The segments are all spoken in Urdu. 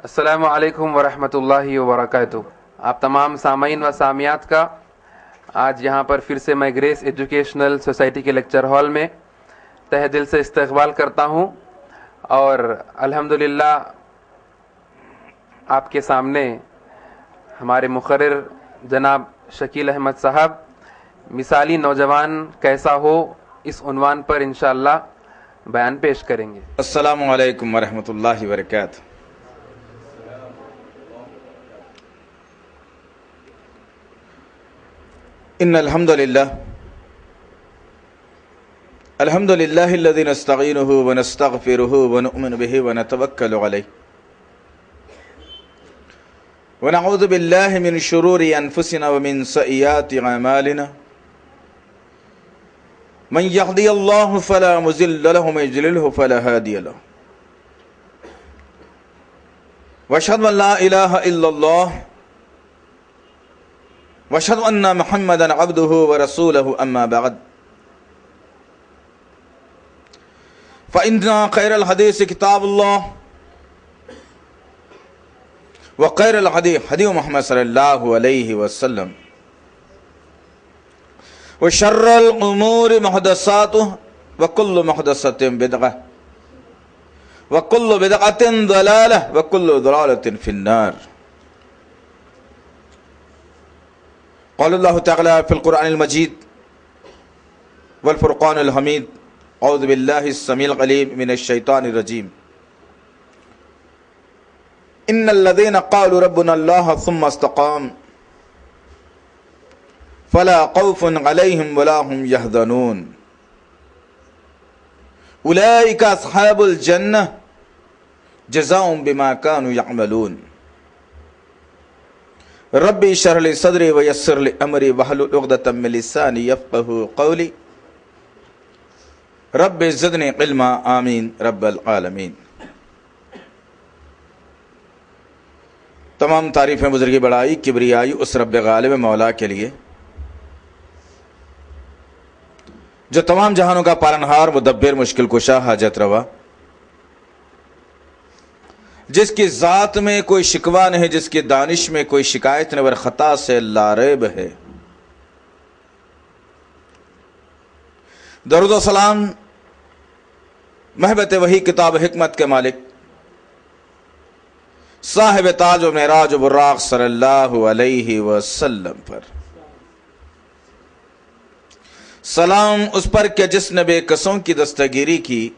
السلام علیکم ورحمۃ اللہ وبرکاتہ۔ آپ تمام سامعین و سامعات کا آج یہاں پر پھر سے میں گریس ایجوکیشنل سوسائٹی کے لیکچر ہال میں تہ دل سے استقبال کرتا ہوں، اور الحمدللہ آپ کے سامنے ہمارے مقرر جناب شکیل احمد صاحب مثالی نوجوان کیسا ہو اس عنوان پر انشاءاللہ بیان پیش کریں گے۔ السلام علیکم ورحمۃ اللہ وبرکاتہ۔ ان الحمد للہ الذی نستعینہ ونستغفرہ ونؤمن بہ ونتوکل علیہ ونعوذ باللہ من شرور انفسنا ومن سیئات اعمالنا من یهدی اللہ فلا مضل له ومن یضلل فلا ہادی له واشهد ان لا الہ الا اللہ واشهد ان محمدا عبده ورسوله اما بعد فان خير الحديث كتاب الله وخير الهدي هدي محمد صلى الله عليه وسلم وشر الامور محدثاتها وكل محدثة بدعة وكل بدعة ضلالة وكل ضلالة في النار۔ قال اللہ تعالی فی القرآن المجید والفرقان الحمید اعوذ باللہ السمیع العلیم من الشیطان الرجیم ان الذین قالوا ربنا اللہ ثم استقاموا فلا خوف علیہم ولا هم یحزنون اولئک اصحاب الجنہ جزاؤهم بما كانوا یعملون ربی اشرح لی صدری ویسر لی امری واحلل عقدۃ من لسانی یفقہوا قولی رب زدنی علما آمین رب العالمین۔ تمام تعریفیں بزرگی بڑائی کبریائی اس رب غالب مولا کے لیے جو تمام جہانوں کا پالنہار مدبر مشکل کشا حاجت روا، جس کی ذات میں کوئی شکوہ نہیں، جس کی دانش میں کوئی شکایت نہیں، اور خطا سے لاریب ہے۔ درود و سلام محبت وحی کتاب حکمت کے مالک صاحب تاج و معراج و براق صلی اللہ علیہ وسلم پر سلام، اس پر کہ جس نے بے کسوں کی دستگیری کی،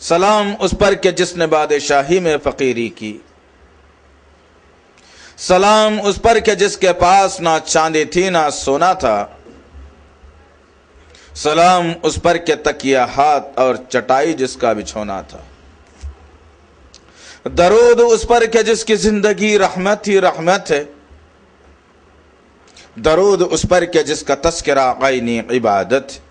سلام اس پر کہ جس نے بادشاہی میں فقیری کی، سلام اس پر کہ جس کے پاس نہ چاندی تھی نہ سونا تھا، سلام اس پر کہ تکیہ ہاتھ اور چٹائی جس کا بچھونا تھا، درود اس پر کہ جس کی زندگی رحمت ہی رحمت ہے، درود اس پر کہ جس کا تذکرہ عینی عبادت ہے۔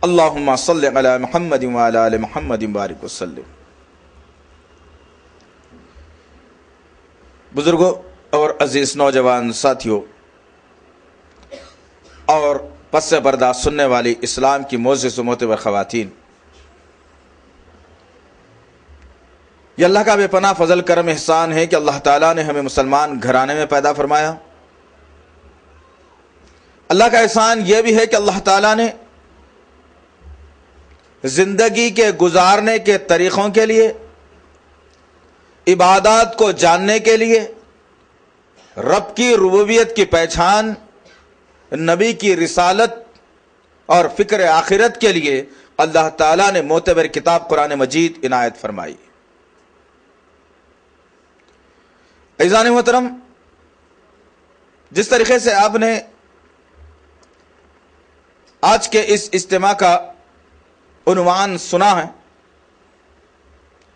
اللہم صلی علی محمد وعلی آل محمد بارک وسلم۔ بزرگوں اور عزیز نوجوان ساتھیوں اور پس پردہ سننے والی اسلام کی معزز و معتبر خواتین، یہ اللہ کا بے پناہ فضل کرم احسان ہے کہ اللہ تعالیٰ نے ہمیں مسلمان گھرانے میں پیدا فرمایا۔ اللہ کا احسان یہ بھی ہے کہ اللہ تعالیٰ نے زندگی کے گزارنے کے طریقوں کے لیے، عبادات کو جاننے کے لیے، رب کی ربوبیت کی پہچان، نبی کی رسالت اور فکر آخرت کے لیے اللہ تعالیٰ نے معتبر کتاب قرآن مجید عنایت فرمائی۔ عزیزان محترم، جس طریقے سے آپ نے آج کے اس اجتماع کا عنوان سنا ہے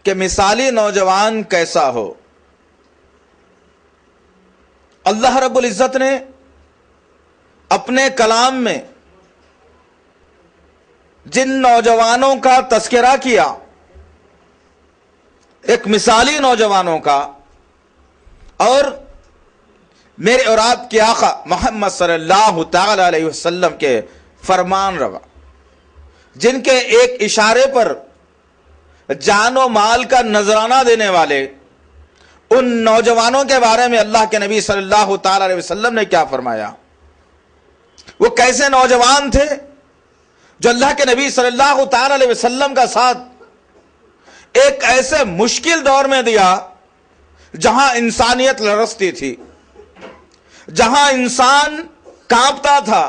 کہ مثالی نوجوان کیسا ہو، اللہ رب العزت نے اپنے کلام میں جن نوجوانوں کا تذکرہ کیا، ایک مثالی نوجوانوں کا، اور میرے اور آپ کے آقا محمد صلی اللہ تعالی علیہ وسلم کے فرمان روا، جن کے ایک اشارے پر جان و مال کا نذرانہ دینے والے ان نوجوانوں کے بارے میں اللہ کے نبی صلی اللہ تعالی علیہ وسلم نے کیا فرمایا؟ وہ کیسے نوجوان تھے جو اللہ کے نبی صلی اللہ تعالی علیہ وسلم کا ساتھ ایک ایسے مشکل دور میں دیا جہاں انسانیت لرزتی تھی، جہاں انسان کانپتا تھا،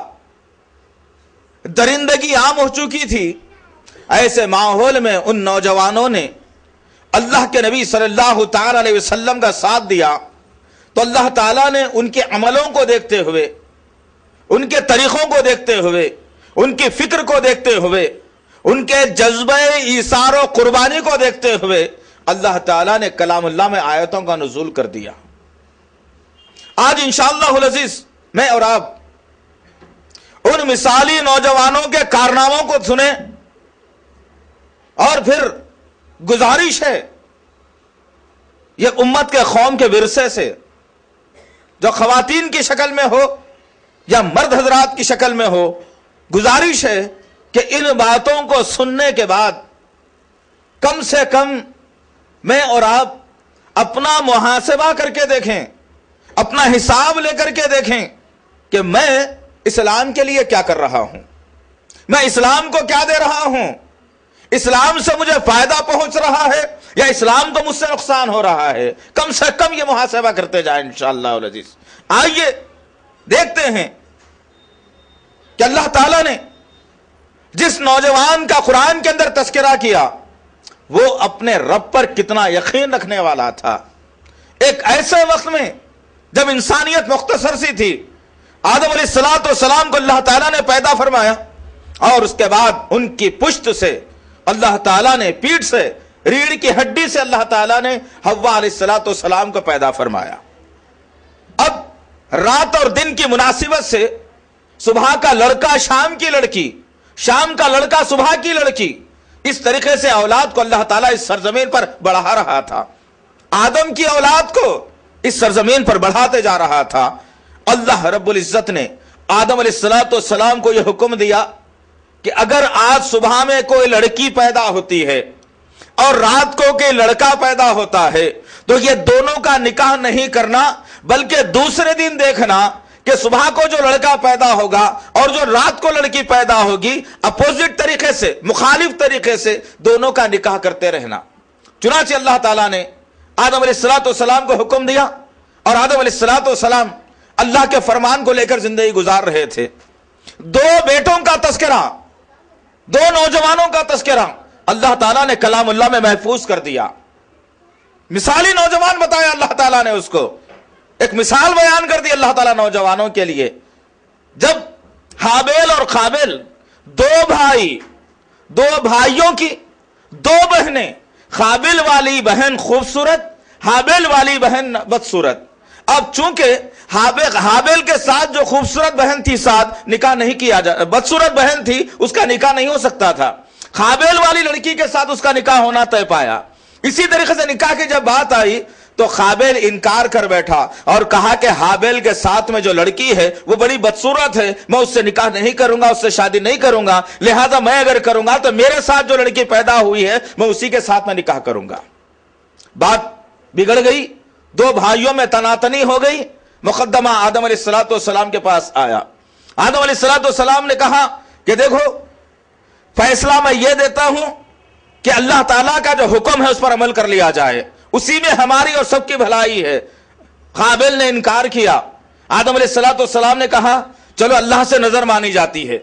درندگی عام ہو چکی تھی۔ ایسے ماحول میں ان نوجوانوں نے اللہ کے نبی صلی اللہ تعالی علیہ وسلم کا ساتھ دیا تو اللہ تعالیٰ نے ان کے عملوں کو دیکھتے ہوئے، ان کے طریقوں کو دیکھتے ہوئے، ان کی فکر کو دیکھتے ہوئے، ان کے جذبہ ایثار و قربانی کو دیکھتے ہوئے اللہ تعالیٰ نے کلام اللہ میں آیتوں کا نزول کر دیا۔ آج انشاءاللہ العزیز میں اور آپ ان مثالی نوجوانوں کے کارناموں کو سنیں، اور پھر گزارش ہے یہ امت کے قوم کے ورثے سے، جو خواتین کی شکل میں ہو یا مرد حضرات کی شکل میں ہو، گزارش ہے کہ ان باتوں کو سننے کے بعد کم سے کم میں اور آپ اپنا محاسبہ کر کے دیکھیں، اپنا حساب لے کر کے دیکھیں کہ میں اسلام کے لیے کیا کر رہا ہوں، میں اسلام کو کیا دے رہا ہوں، اسلام سے مجھے فائدہ پہنچ رہا ہے یا اسلام کو مجھ سے نقصان ہو رہا ہے۔ کم سے کم یہ محاسبہ کرتے جائیں انشاءاللہ العزیز۔ آئیے دیکھتے ہیں کہ اللہ تعالیٰ نے جس نوجوان کا قرآن کے اندر تذکرہ کیا وہ اپنے رب پر کتنا یقین رکھنے والا تھا۔ ایک ایسے وقت میں جب انسانیت مختصر سی تھی، آدم علیہ السلام کو اللہ تعالیٰ نے پیدا فرمایا، اور اس کے بعد ان کی پشت سے اللہ تعالیٰ نے، پیٹھ سے، ریڑھ کی ہڈی سے اللہ تعالیٰ نے حوا علیہ السلام کو پیدا فرمایا۔ اب رات اور دن کی مناسبت سے صبح کا لڑکا شام کی لڑکی، شام کا لڑکا صبح کی لڑکی، اس طریقے سے اولاد کو اللہ تعالیٰ اس سرزمین پر بڑھا رہا تھا، آدم کی اولاد کو اس سرزمین پر بڑھاتے جا رہا تھا۔ اللہ رب العزت نے آدم علیہ السلام کو یہ حکم دیا کہ اگر آج صبح میں کوئی لڑکی پیدا ہوتی ہے اور رات کو کوئی لڑکا پیدا ہوتا ہے تو یہ دونوں کا نکاح نہیں کرنا، بلکہ دوسرے دن دیکھنا کہ صبح کو جو لڑکا پیدا ہوگا اور جو رات کو لڑکی پیدا ہوگی، اپوزٹ طریقے سے، مخالف طریقے سے دونوں کا نکاح کرتے رہنا۔ چنانچہ اللہ تعالیٰ نے آدم علیہ السلام کو حکم دیا، اور آدم علیہ السلام اللہ کے فرمان کو لے کر زندگی گزار رہے تھے۔ دو بیٹوں کا تذکرہ، دو نوجوانوں کا تذکرہ اللہ تعالیٰ نے کلام اللہ میں محفوظ کر دیا۔ مثالی نوجوان بتایا اللہ تعالیٰ نے، اس کو ایک مثال بیان کر دی اللہ تعالیٰ نوجوانوں کے لیے۔ جب حابیل اور قابیل دو بھائیوں کی دو بہنیں، قابیل والی بہن خوبصورت، حابیل والی بہن بدصورت۔ اب چونکہ حابیل کے ساتھ جو خوبصورت بہن تھی ساتھ نکاح نہیں کیا بدصورت بہن تھی، اس کا نکاح نہیں ہو سکتا تھا۔ قابیل والی لڑکی کے ساتھ اس کا نکاح ہونا طے پایا۔ اسی طریقے سے نکاح کی جب بات آئی تو قابیل انکار کر بیٹھا اور کہا کہ حابیل کے ساتھ میں جو لڑکی ہے وہ بڑی بدصورت ہے، میں اس سے نکاح نہیں کروں گا، اس سے شادی نہیں کروں گا، لہذا میں اگر کروں گا تو میرے ساتھ جو لڑکی پیدا ہوئی ہے میں اسی کے ساتھ میں نکاح کروں گا۔ بات بگڑ گئی، دو بھائیوں میں تناتنی ہو گئی۔ مقدمہ آدم علیہ السلام کے پاس آیا۔ آدم علیہ السلام نے کہا کہ دیکھو، فیصلہ میں یہ دیتا ہوں کہ اللہ تعالیٰ کا جو حکم ہے اس پر عمل کر لیا جائے، اسی میں ہماری اور سب کی بھلائی ہے۔ قابیل نے انکار کیا۔ آدم علیہ السلام نے کہا چلو اللہ سے نظر مانی جاتی ہے۔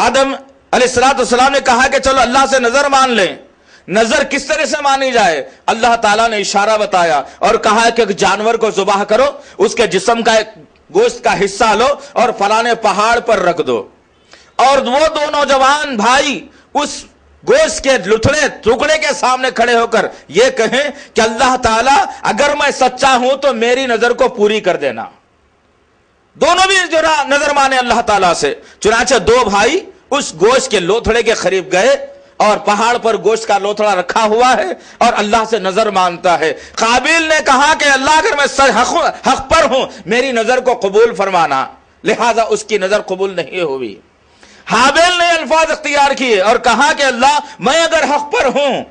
آدم علیہ السلام نے کہا کہ چلو اللہ سے نظر مان لیں۔ نظر کس طرح سے مانی جائے؟ اللہ تعالیٰ نے اشارہ بتایا اور کہا کہ ایک جانور کو ذبح کرو، اس کے جسم کا ایک گوشت کا حصہ لو اور فلانے پہاڑ پر رکھ دو، اور وہ دو نوجوان بھائی اس گوشت کے لٹھڑے ٹکڑے کے سامنے کھڑے ہو کر یہ کہیں کہ اللہ تعالیٰ اگر میں سچا ہوں تو میری نظر کو پوری کر دینا۔ دونوں بھی جو نظر مانے اللہ تعالیٰ سے۔ چنانچہ دو بھائی اس گوشت کے لوتھڑے کے قریب گئے اور پہاڑ پر گوشت کا لوتھڑا رکھا ہوا ہے اور اللہ سے نظر مانتا ہے۔ قابیل نے کہا کہ اللہ اگر میں حق پر ہوں میری نظر کو قبول فرمانا، لہذا اس کی نظر قبول نہیں ہوئی۔ حابیل نے الفاظ اختیار کیے اور کہا کہ اللہ میں اگر حق پر ہوں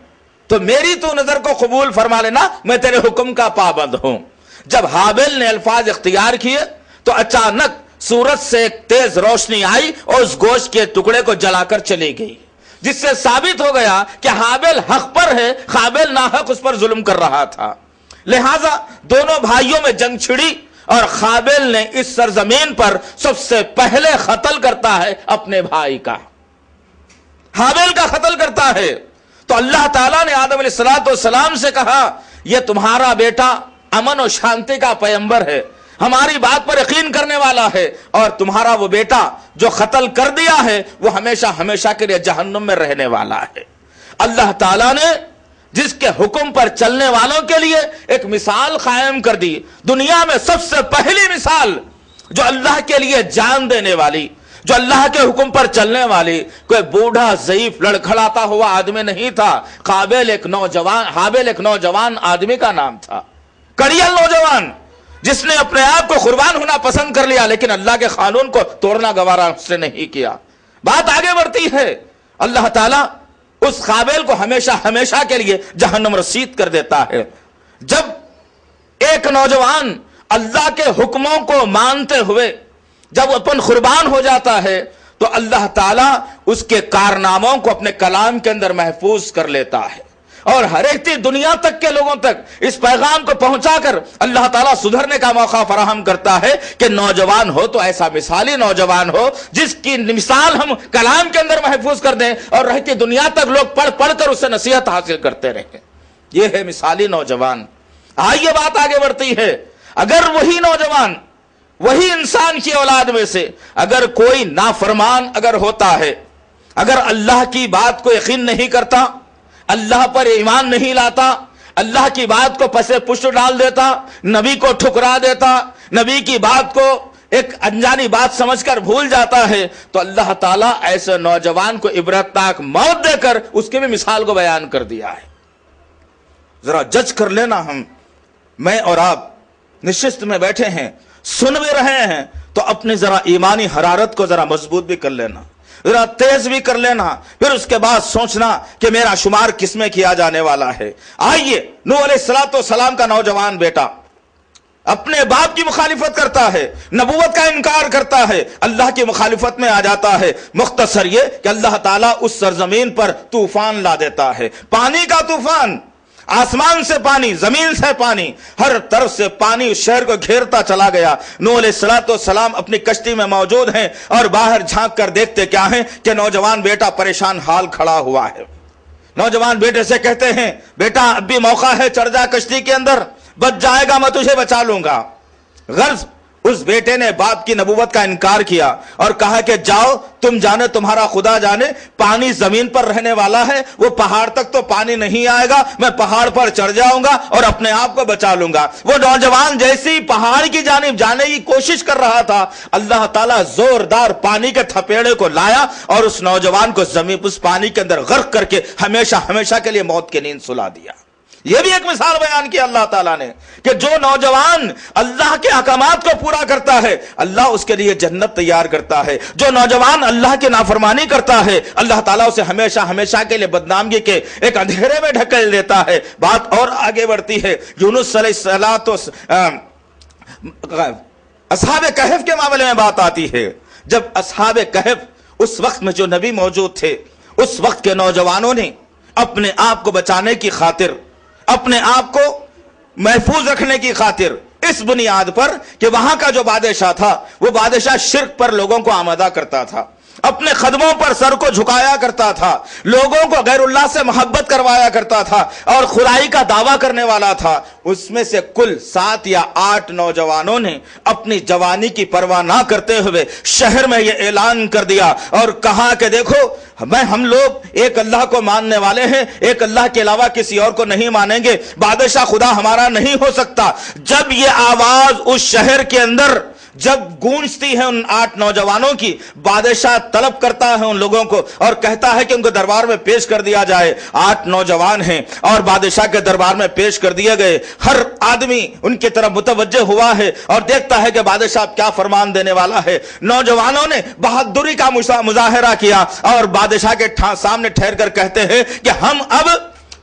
تو میری تو نظر کو قبول فرما لینا، میں تیرے حکم کا پابند ہوں۔ جب حابیل نے الفاظ اختیار کیے تو اچانک سورج سے ایک تیز روشنی آئی اور اس گوشت کے ٹکڑے کو جلا کر چلی گئی، جس سے ثابت ہو گیا کہ حابیل حق پر ہے، قابیل ناحق اس پر ظلم کر رہا تھا۔ لہذا دونوں بھائیوں میں جنگ چھڑی اور قابیل نے اس سرزمین پر سب سے پہلے قتل کرتا ہے اپنے بھائی کا، حابیل کا قتل کرتا ہے۔ تو اللہ تعالیٰ نے آدم علیہ السلام سے کہا یہ تمہارا بیٹا امن و شانتی کا پیغمبر ہے، ہماری بات پر یقین کرنے والا ہے، اور تمہارا وہ بیٹا جو قتل کر دیا ہے وہ ہمیشہ ہمیشہ کے لیے جہنم میں رہنے والا ہے۔ اللہ تعالیٰ نے جس کے حکم پر چلنے والوں کے لیے ایک مثال قائم کر دی، دنیا میں سب سے پہلی مثال جو اللہ کے لیے جان دینے والی، جو اللہ کے حکم پر چلنے والی، کوئی بوڑھا ضعیف لڑکھڑاتا ہوا آدمی نہیں تھا۔ حابیل ایک نوجوان آدمی کا نام تھا، کڑیل نوجوان، جس نے اپنے آپ کو قربان ہونا پسند کر لیا، لیکن اللہ کے قانون کو توڑنا گوارا اس نے نہیں کیا۔ بات آگے بڑھتی ہے، اللہ تعالیٰ اس قابیل کو ہمیشہ ہمیشہ کے لیے جہنم رسید کر دیتا ہے۔ جب ایک نوجوان اللہ کے حکموں کو مانتے ہوئے جب اپن قربان ہو جاتا ہے تو اللہ تعالیٰ اس کے کارناموں کو اپنے کلام کے اندر محفوظ کر لیتا ہے، اور ہر ایک دنیا تک کے لوگوں تک اس پیغام کو پہنچا کر اللہ تعالیٰ سدھرنے کا موقع فراہم کرتا ہے کہ نوجوان ہو تو ایسا مثالی نوجوان ہو جس کی مثال ہم کلام کے اندر محفوظ کر دیں اور رہتی دنیا تک لوگ پڑھ پڑھ کر اس سے نصیحت حاصل کرتے رہیں۔ یہ ہے مثالی نوجوان۔ آئیے بات آگے بڑھتی ہے، اگر وہی نوجوان وہی انسان کی اولاد میں سے اگر کوئی نافرمان اگر ہوتا ہے، اگر اللہ کی بات کو یقین نہیں کرتا، اللہ پر ایمان نہیں لاتا، اللہ کی بات کو پسے پشت ڈال دیتا، نبی کو ٹھکرا دیتا، نبی کی بات کو ایک انجانی بات سمجھ کر بھول جاتا ہے، تو اللہ تعالیٰ ایسے نوجوان کو عبرتناک موت دے کر اس کی بھی مثال کو بیان کر دیا ہے۔ ذرا جج کر لینا، میں اور آپ نشست میں بیٹھے ہیں، سن بھی رہے ہیں، تو اپنی ذرا ایمانی حرارت کو ذرا مضبوط بھی کر لینا، ذرا تیز بھی کر لینا، پھر اس کے بعد سوچنا کہ میرا شمار کس میں کیا جانے والا ہے۔ آئیے، نوح علیہ السلام کا نوجوان بیٹا اپنے باپ کی مخالفت کرتا ہے، نبوت کا انکار کرتا ہے، اللہ کی مخالفت میں آ جاتا ہے۔ مختصر یہ کہ اللہ تعالیٰ اس سرزمین پر طوفان لا دیتا ہے، پانی کا طوفان، آسمان سے پانی، زمین سے پانی، ہر طرف سے پانی اس شہر کو گھیرتا چلا گیا۔ نوح علیہ السلام اپنی کشتی میں موجود ہیں اور باہر جھانک کر دیکھتے کیا ہیں کہ نوجوان بیٹا پریشان حال کھڑا ہوا ہے۔ نوجوان بیٹے سے کہتے ہیں بیٹا اب بھی موقع ہے، چڑھ جا کشتی کے اندر، بچ جائے گا میں تجھے بچا لوں گا۔ غرض اس بیٹے نے باپ کی نبوت کا انکار کیا اور کہا کہ جاؤ، تم جانے تمہارا خدا جانے، پانی زمین پر رہنے والا ہے، وہ پہاڑ تک تو پانی نہیں آئے گا، میں پہاڑ پر چڑھ جاؤں گا اور اپنے آپ کو بچا لوں گا۔ وہ نوجوان جیسی پہاڑ کی جانب جانے کی کوشش کر رہا تھا، اللہ تعالیٰ زوردار پانی کے تھپیڑے کو لایا اور اس نوجوان کو زمین اس پانی کے اندر غرق کر کے ہمیشہ ہمیشہ کے لیے موت کی نیند سلا دیا۔ یہ بھی ایک مثال بیان کی اللہ تعالیٰ نے کہ جو نوجوان اللہ کے احکامات کو پورا کرتا ہے اللہ اس کے لیے جنت تیار کرتا ہے، جو نوجوان اللہ کی نافرمانی کرتا ہے اللہ تعالیٰ اسے ہمیشہ ہمیشہ کے لیے بدنامی کے ایک اندھیرے میں ڈھکیل دیتا ہے۔ بات اور آگے بڑھتی ہے، یونس علیہ السلام اصحاب کہف کے معاملے میں بات آتی ہے۔ جب اصحاب کہف اس وقت میں جو نبی موجود تھے، اس وقت کے نوجوانوں نے اپنے آپ کو بچانے کی خاطر، اپنے آپ کو محفوظ رکھنے کی خاطر، اس بنیاد پر کہ وہاں کا جو بادشاہ تھا وہ بادشاہ شرک پر لوگوں کو آمادہ کرتا تھا، اپنے قدموں پر سر کو جھکایا کرتا تھا، لوگوں کو غیر اللہ سے محبت کروایا کرتا تھا اور خدائی کا دعویٰ کرنے والا تھا۔ اس میں سے کل 7 یا 8 نوجوانوں نے اپنی جوانی کی پرواہ نہ کرتے ہوئے شہر میں یہ اعلان کر دیا اور کہا کہ دیکھو ہم لوگ ایک اللہ کو ماننے والے ہیں، ایک اللہ کے علاوہ کسی اور کو نہیں مانیں گے، بادشاہ خدا ہمارا نہیں ہو سکتا۔ جب یہ آواز اس شہر کے اندر جب گونجتی ہے ان 8 نوجوانوں کی، بادشاہ طلب کرتا ہے ان لوگوں کو اور کہتا ہے کہ ان کو دربار میں پیش کر دیا جائے۔ 8 نوجوان ہیں اور بادشاہ کے دربار میں پیش کر دیے گئے۔ ہر آدمی ان کی طرف متوجہ ہوا ہے اور دیکھتا ہے کہ بادشاہ کیا فرمان دینے والا ہے۔ نوجوانوں نے بہادری کا مظاہرہ کیا اور بادشاہ کے سامنے ٹھہر کر کہتے ہیں کہ ہم اب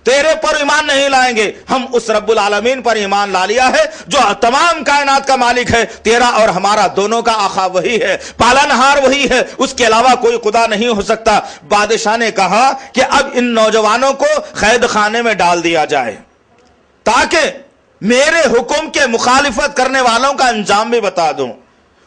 تیرے پر ایمان نہیں لائیں گے، ہم اس رب العالمین پر ایمان لا لیا ہے جو تمام کائنات کا مالک ہے، تیرا اور ہمارا دونوں کا آقا وہی ہے، پالنہار وہی ہے، اس کے علاوہ کوئی خدا نہیں ہو سکتا۔ بادشاہ نے کہا کہ اب ان نوجوانوں کو قید خانے میں ڈال دیا جائے تاکہ میرے حکم کے مخالفت کرنے والوں کا انجام بھی بتا دوں۔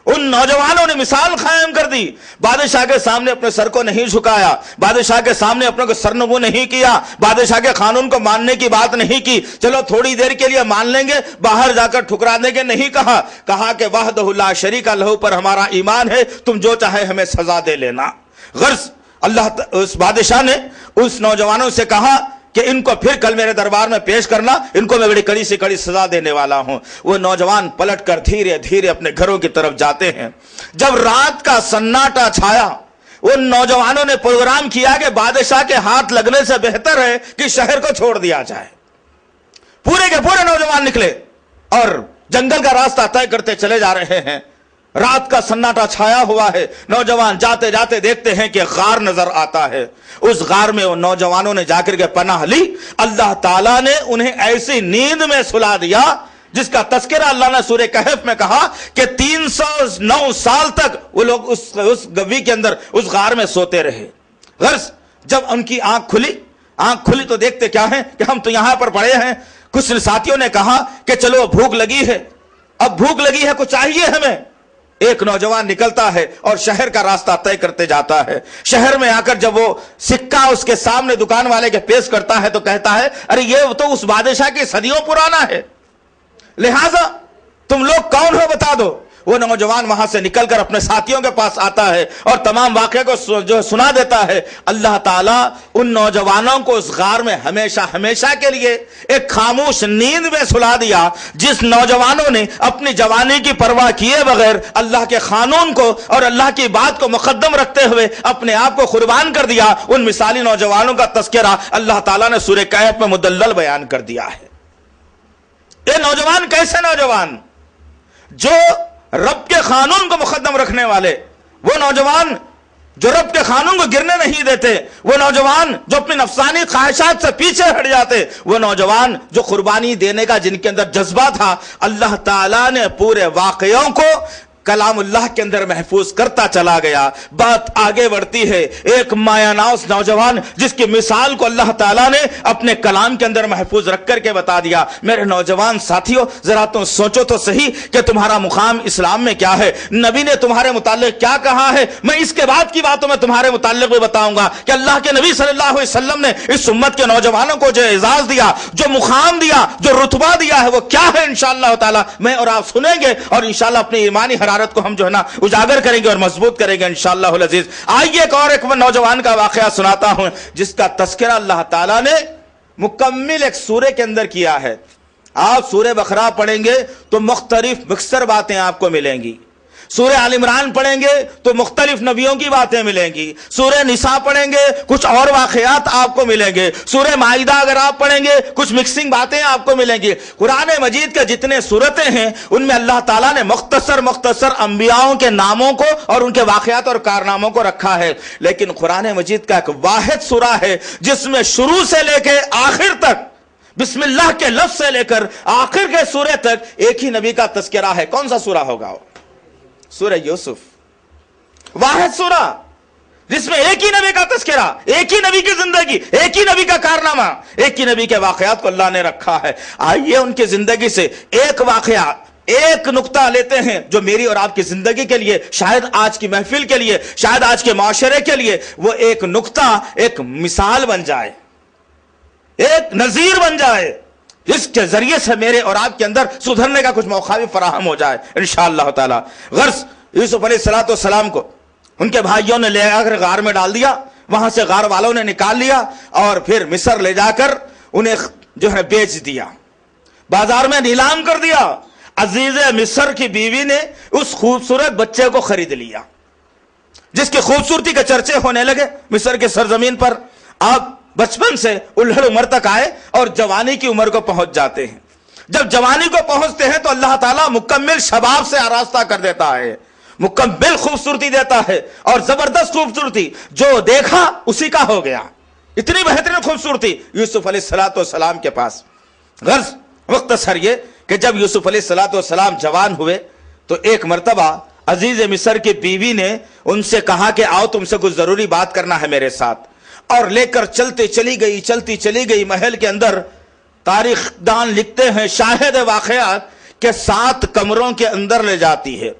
ان نوجوانوں نے مثال قائم کر دی، بادشاہ کے سامنے اپنے سر کو نہیں جھکایا، بادشاہ کے سامنے اپنے کو سرنگو نہیں کیا، بادشاہ کے قانون کو ماننے کی بات نہیں کی، چلو تھوڑی دیر کے لیے مان لیں گے باہر جا کر ٹھکرا دیں گے، نہیں کہا کہ وحدہ لا شریک لہ پر ہمارا ایمان ہے، تم جو چاہے ہمیں سزا دے لینا۔ غرض اس بادشاہ نے اس نوجوانوں سے کہا کہ ان کو پھر کل میرے دربار میں پیش کرنا، ان کو میں بڑی کڑی سے کڑی سزا دینے والا ہوں۔ وہ نوجوان پلٹ کر دھیرے دھیرے اپنے گھروں کی طرف جاتے ہیں۔ جب رات کا سناٹا چھایا، ان نوجوانوں نے پروگرام کیا کہ بادشاہ کے ہاتھ لگنے سے بہتر ہے کہ شہر کو چھوڑ دیا جائے۔ پورے کے پورے نوجوان نکلے اور جنگل کا راستہ طے کرتے چلے جا رہے ہیں۔ رات کا سناٹا چھایا ہوا ہے، نوجوان جاتے جاتے دیکھتے ہیں کہ غار نظر آتا ہے۔ اس غار میں وہ نوجوانوں نے جا کر کے پناہ لی۔ اللہ تعالیٰ نے انہیں ایسی نیند میں سلا دیا جس کا تذکرہ اللہ نے سورہ کہف میں کہا کہ 309 سال تک وہ لوگ اس گوی کے اندر اس غار میں سوتے رہے۔ غرض جب ان کی آنکھ کھلی تو دیکھتے کیا ہیں کہ ہم تو یہاں پر پڑے ہیں۔ کچھ ساتھیوں نے کہا کہ چلو بھوک لگی ہے، اب بھوک لگی ہے کچھ چاہیے ہمیں۔ ایک نوجوان نکلتا ہے اور شہر کا راستہ طے کرتے جاتا ہے۔ شہر میں آ کر جب وہ سکہ اس کے سامنے دکان والے کے پیش کرتا ہے تو کہتا ہے ارے یہ تو اس بادشاہ کی صدیوں پرانا ہے، لہذا تم لوگ کون ہو بتا دو۔ وہ نوجوان وہاں سے نکل کر اپنے ساتھیوں کے پاس آتا ہے اور تمام واقعے کو جو سنا دیتا ہے۔ اللہ تعالیٰ ان نوجوانوں کو اس غار میں ہمیشہ کے لیے ایک خاموش نیند میں سلا دیا۔ جس نوجوانوں نے اپنی جوانی کی پرواہ کیے بغیر اللہ کے قانون کو اور اللہ کی بات کو مقدم رکھتے ہوئے اپنے آپ کو قربان کر دیا، ان مثالی نوجوانوں کا تذکرہ اللہ تعالیٰ نے سورہ کہف میں مدلل بیان کر دیا ہے۔ یہ نوجوان کیسے نوجوان؟ جو رب کے قانون کو مقدم رکھنے والے، وہ نوجوان جو رب کے قانون کو گرنے نہیں دیتے، وہ نوجوان جو اپنی نفسانی خواہشات سے پیچھے ہٹ جاتے، وہ نوجوان جو قربانی دینے کا جن کے اندر جذبہ تھا۔ اللہ تعالیٰ نے پورے واقعوں کو کلام اللہ کے اندر محفوظ کرتا چلا گیا۔ بات آگے بڑھتی ہے، ایک مایا ناز نوجوان جس کی مثال کو اللہ تعالیٰ نے اپنے کلام کے اندر محفوظ رکھ کر کے بتا دیا۔ میرے نوجوان ساتھیوں ذرا تم سوچو تو صحیح کہ تمہارا مقام اسلام میں کیا ہے، نبی نے تمہارے متعلق کیا کہا ہے۔ میں اس کے بعد کی باتوں میں تمہارے متعلق بھی بتاؤں گا کہ اللہ کے نبی صلی اللہ علیہ وسلم نے اس امت کے نوجوانوں کو جو اعزاز دیا، جو مقام دیا، جو رتبہ دیا ہے وہ کیا ہے، انشاءاللہ تعالیٰ میں اور آپ سنیں گے اور انشاءاللہ اپنی ایمانی حرارت کو ہم جو ہے نا اجاگر کریں گے اور مضبوط کریں گے انشاءاللہ العزیز۔ آئیے ایک نوجوان کا واقعہ سناتا ہوں جس کا تذکرہ اللہ تعالیٰ نے مکمل ایک سورے کے اندر کیا ہے۔ آپ سورہ بقرہ پڑھیں گے تو مختلف مکسر باتیں آپ کو ملیں گی، سورہ آل عمران پڑھیں گے تو مختلف نبیوں کی باتیں ملیں گی، سورہ نساء پڑھیں گے کچھ اور واقعات آپ کو ملیں گے، سورہ مائدہ اگر آپ پڑھیں گے کچھ مکسنگ باتیں آپ کو ملیں گی۔ قرآن مجید کے جتنے سورتیں ہیں ان میں اللہ تعالیٰ نے مختصر انبیاءوں کے ناموں کو اور ان کے واقعات اور کارناموں کو رکھا ہے، لیکن قرآن مجید کا ایک واحد سورہ ہے جس میں شروع سے لے کے آخر تک بسم اللہ کے لفظ سے لے کر آخر کے سورے تک ایک ہی نبی کا تذکرہ ہے۔ کون سا سورہ ہوگا وہ؟ سورہ یوسف، واحد سورہ جس میں ایک ہی نبی کا تذکرہ، ایک ہی نبی کی زندگی، ایک ہی نبی کا کارنامہ، ایک ہی نبی کے واقعات کو اللہ نے رکھا ہے۔ آئیے ان کی زندگی سے ایک واقعہ، ایک نقطہ لیتے ہیں جو میری اور آپ کی زندگی کے لیے، شاید آج کی محفل کے لیے، شاید آج کے معاشرے کے لیے وہ ایک نقطہ ایک مثال بن جائے، ایک نظیر بن جائے، جس کے ذریعے سے میرے اور آپ کے اندر سدھرنے کا کچھ موقع بھی فراہم ہو جائے انشاءاللہ تعالی۔ غرض یوسف علیہ السلام کو ان کے بھائیوں نے لے آ کر غار میں ڈال دیا، وہاں سے غار والوں نے نکال لیا اور پھر مصر لے جا کر انہیں جو ہے بیچ دیا، بازار میں نیلام کر دیا۔ عزیز مصر کی بیوی نے اس خوبصورت بچے کو خرید لیا جس کی خوبصورتی کے چرچے ہونے لگے مصر کے سرزمین پر۔ آپ بچپن سے الہڑ عمر تک آئے اور جوانی کی عمر کو پہنچ جاتے ہیں۔ جب جوانی کو پہنچتے ہیں تو اللہ تعالیٰ مکمل شباب سے آراستہ کر دیتا ہے، مکمل خوبصورتی دیتا ہے اور زبردست خوبصورتی، جو دیکھا اسی کا ہو گیا۔ اتنی بہترین خوبصورتی یوسف علیہ السلام کے پاس. غرض مختصر یہ کہ جب یوسف علیہ السلام جوان ہوئے تو ایک مرتبہ عزیز مصر کی بیوی نے ان سے کہا کہ آؤ تم سے کچھ ضروری بات کرنا ہے میرے ساتھ، اور لے کر چلتی چلی گئی محل کے اندر. تاریخ دان لکھتے ہیں، شاہد واقعات، کہ 7 کمروں کے اندر لے جاتی ہے.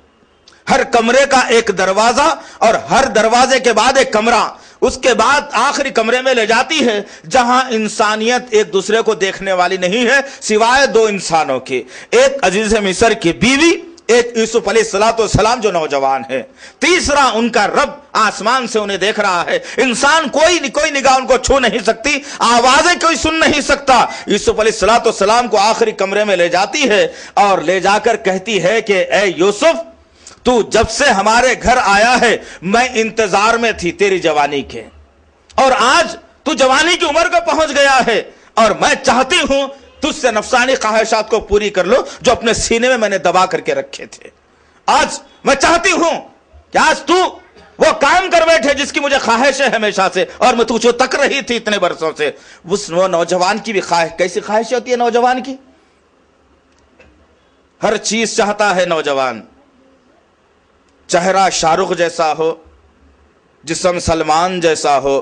ہر کمرے کا ایک دروازہ اور ہر دروازے کے بعد ایک کمرہ، اس کے بعد آخری کمرے میں لے جاتی ہے جہاں انسانیت ایک دوسرے کو دیکھنے والی نہیں ہے سوائے 2 انسانوں کے، ایک عزیز مصر کی بیوی، ایک یوسف علیہ السلام جو نوجوان ہے، تیسرا ان کا رب آسمان سے انہیں دیکھ رہا ہے. انسان کوئی نگاہ ان کو چھو نہیں سکتی، آوازیں کوئی سن نہیں سکتا. یوسف علیہ السلام کو آخری کمرے میں لے جاتی ہے اور لے جا کر کہتی ہے کہ اے یوسف، تو جب سے ہمارے گھر آیا ہے میں انتظار میں تھی تیری جوانی کے، اور آج تو جوانی کی عمر کو پہنچ گیا ہے، اور میں چاہتی ہوں تجھ سے نفسانی خواہشات کو پوری کر لو جو اپنے سینے میں نے دبا کر کے رکھے تھے. آج میں چاہتی ہوں کہ آج تو وہ کام کر بیٹھے جس کی مجھے خواہش ہے ہمیشہ سے، اور میں تجھے تک رہی تھی اتنے برسوں سے. وہ نوجوان کی بھی خواہش، کیسی خواہش ہوتی ہے نوجوان کی؟ ہر چیز چاہتا ہے نوجوان. چہرہ شاہ رخ جیسا ہو، جسم سلمان جیسا ہو،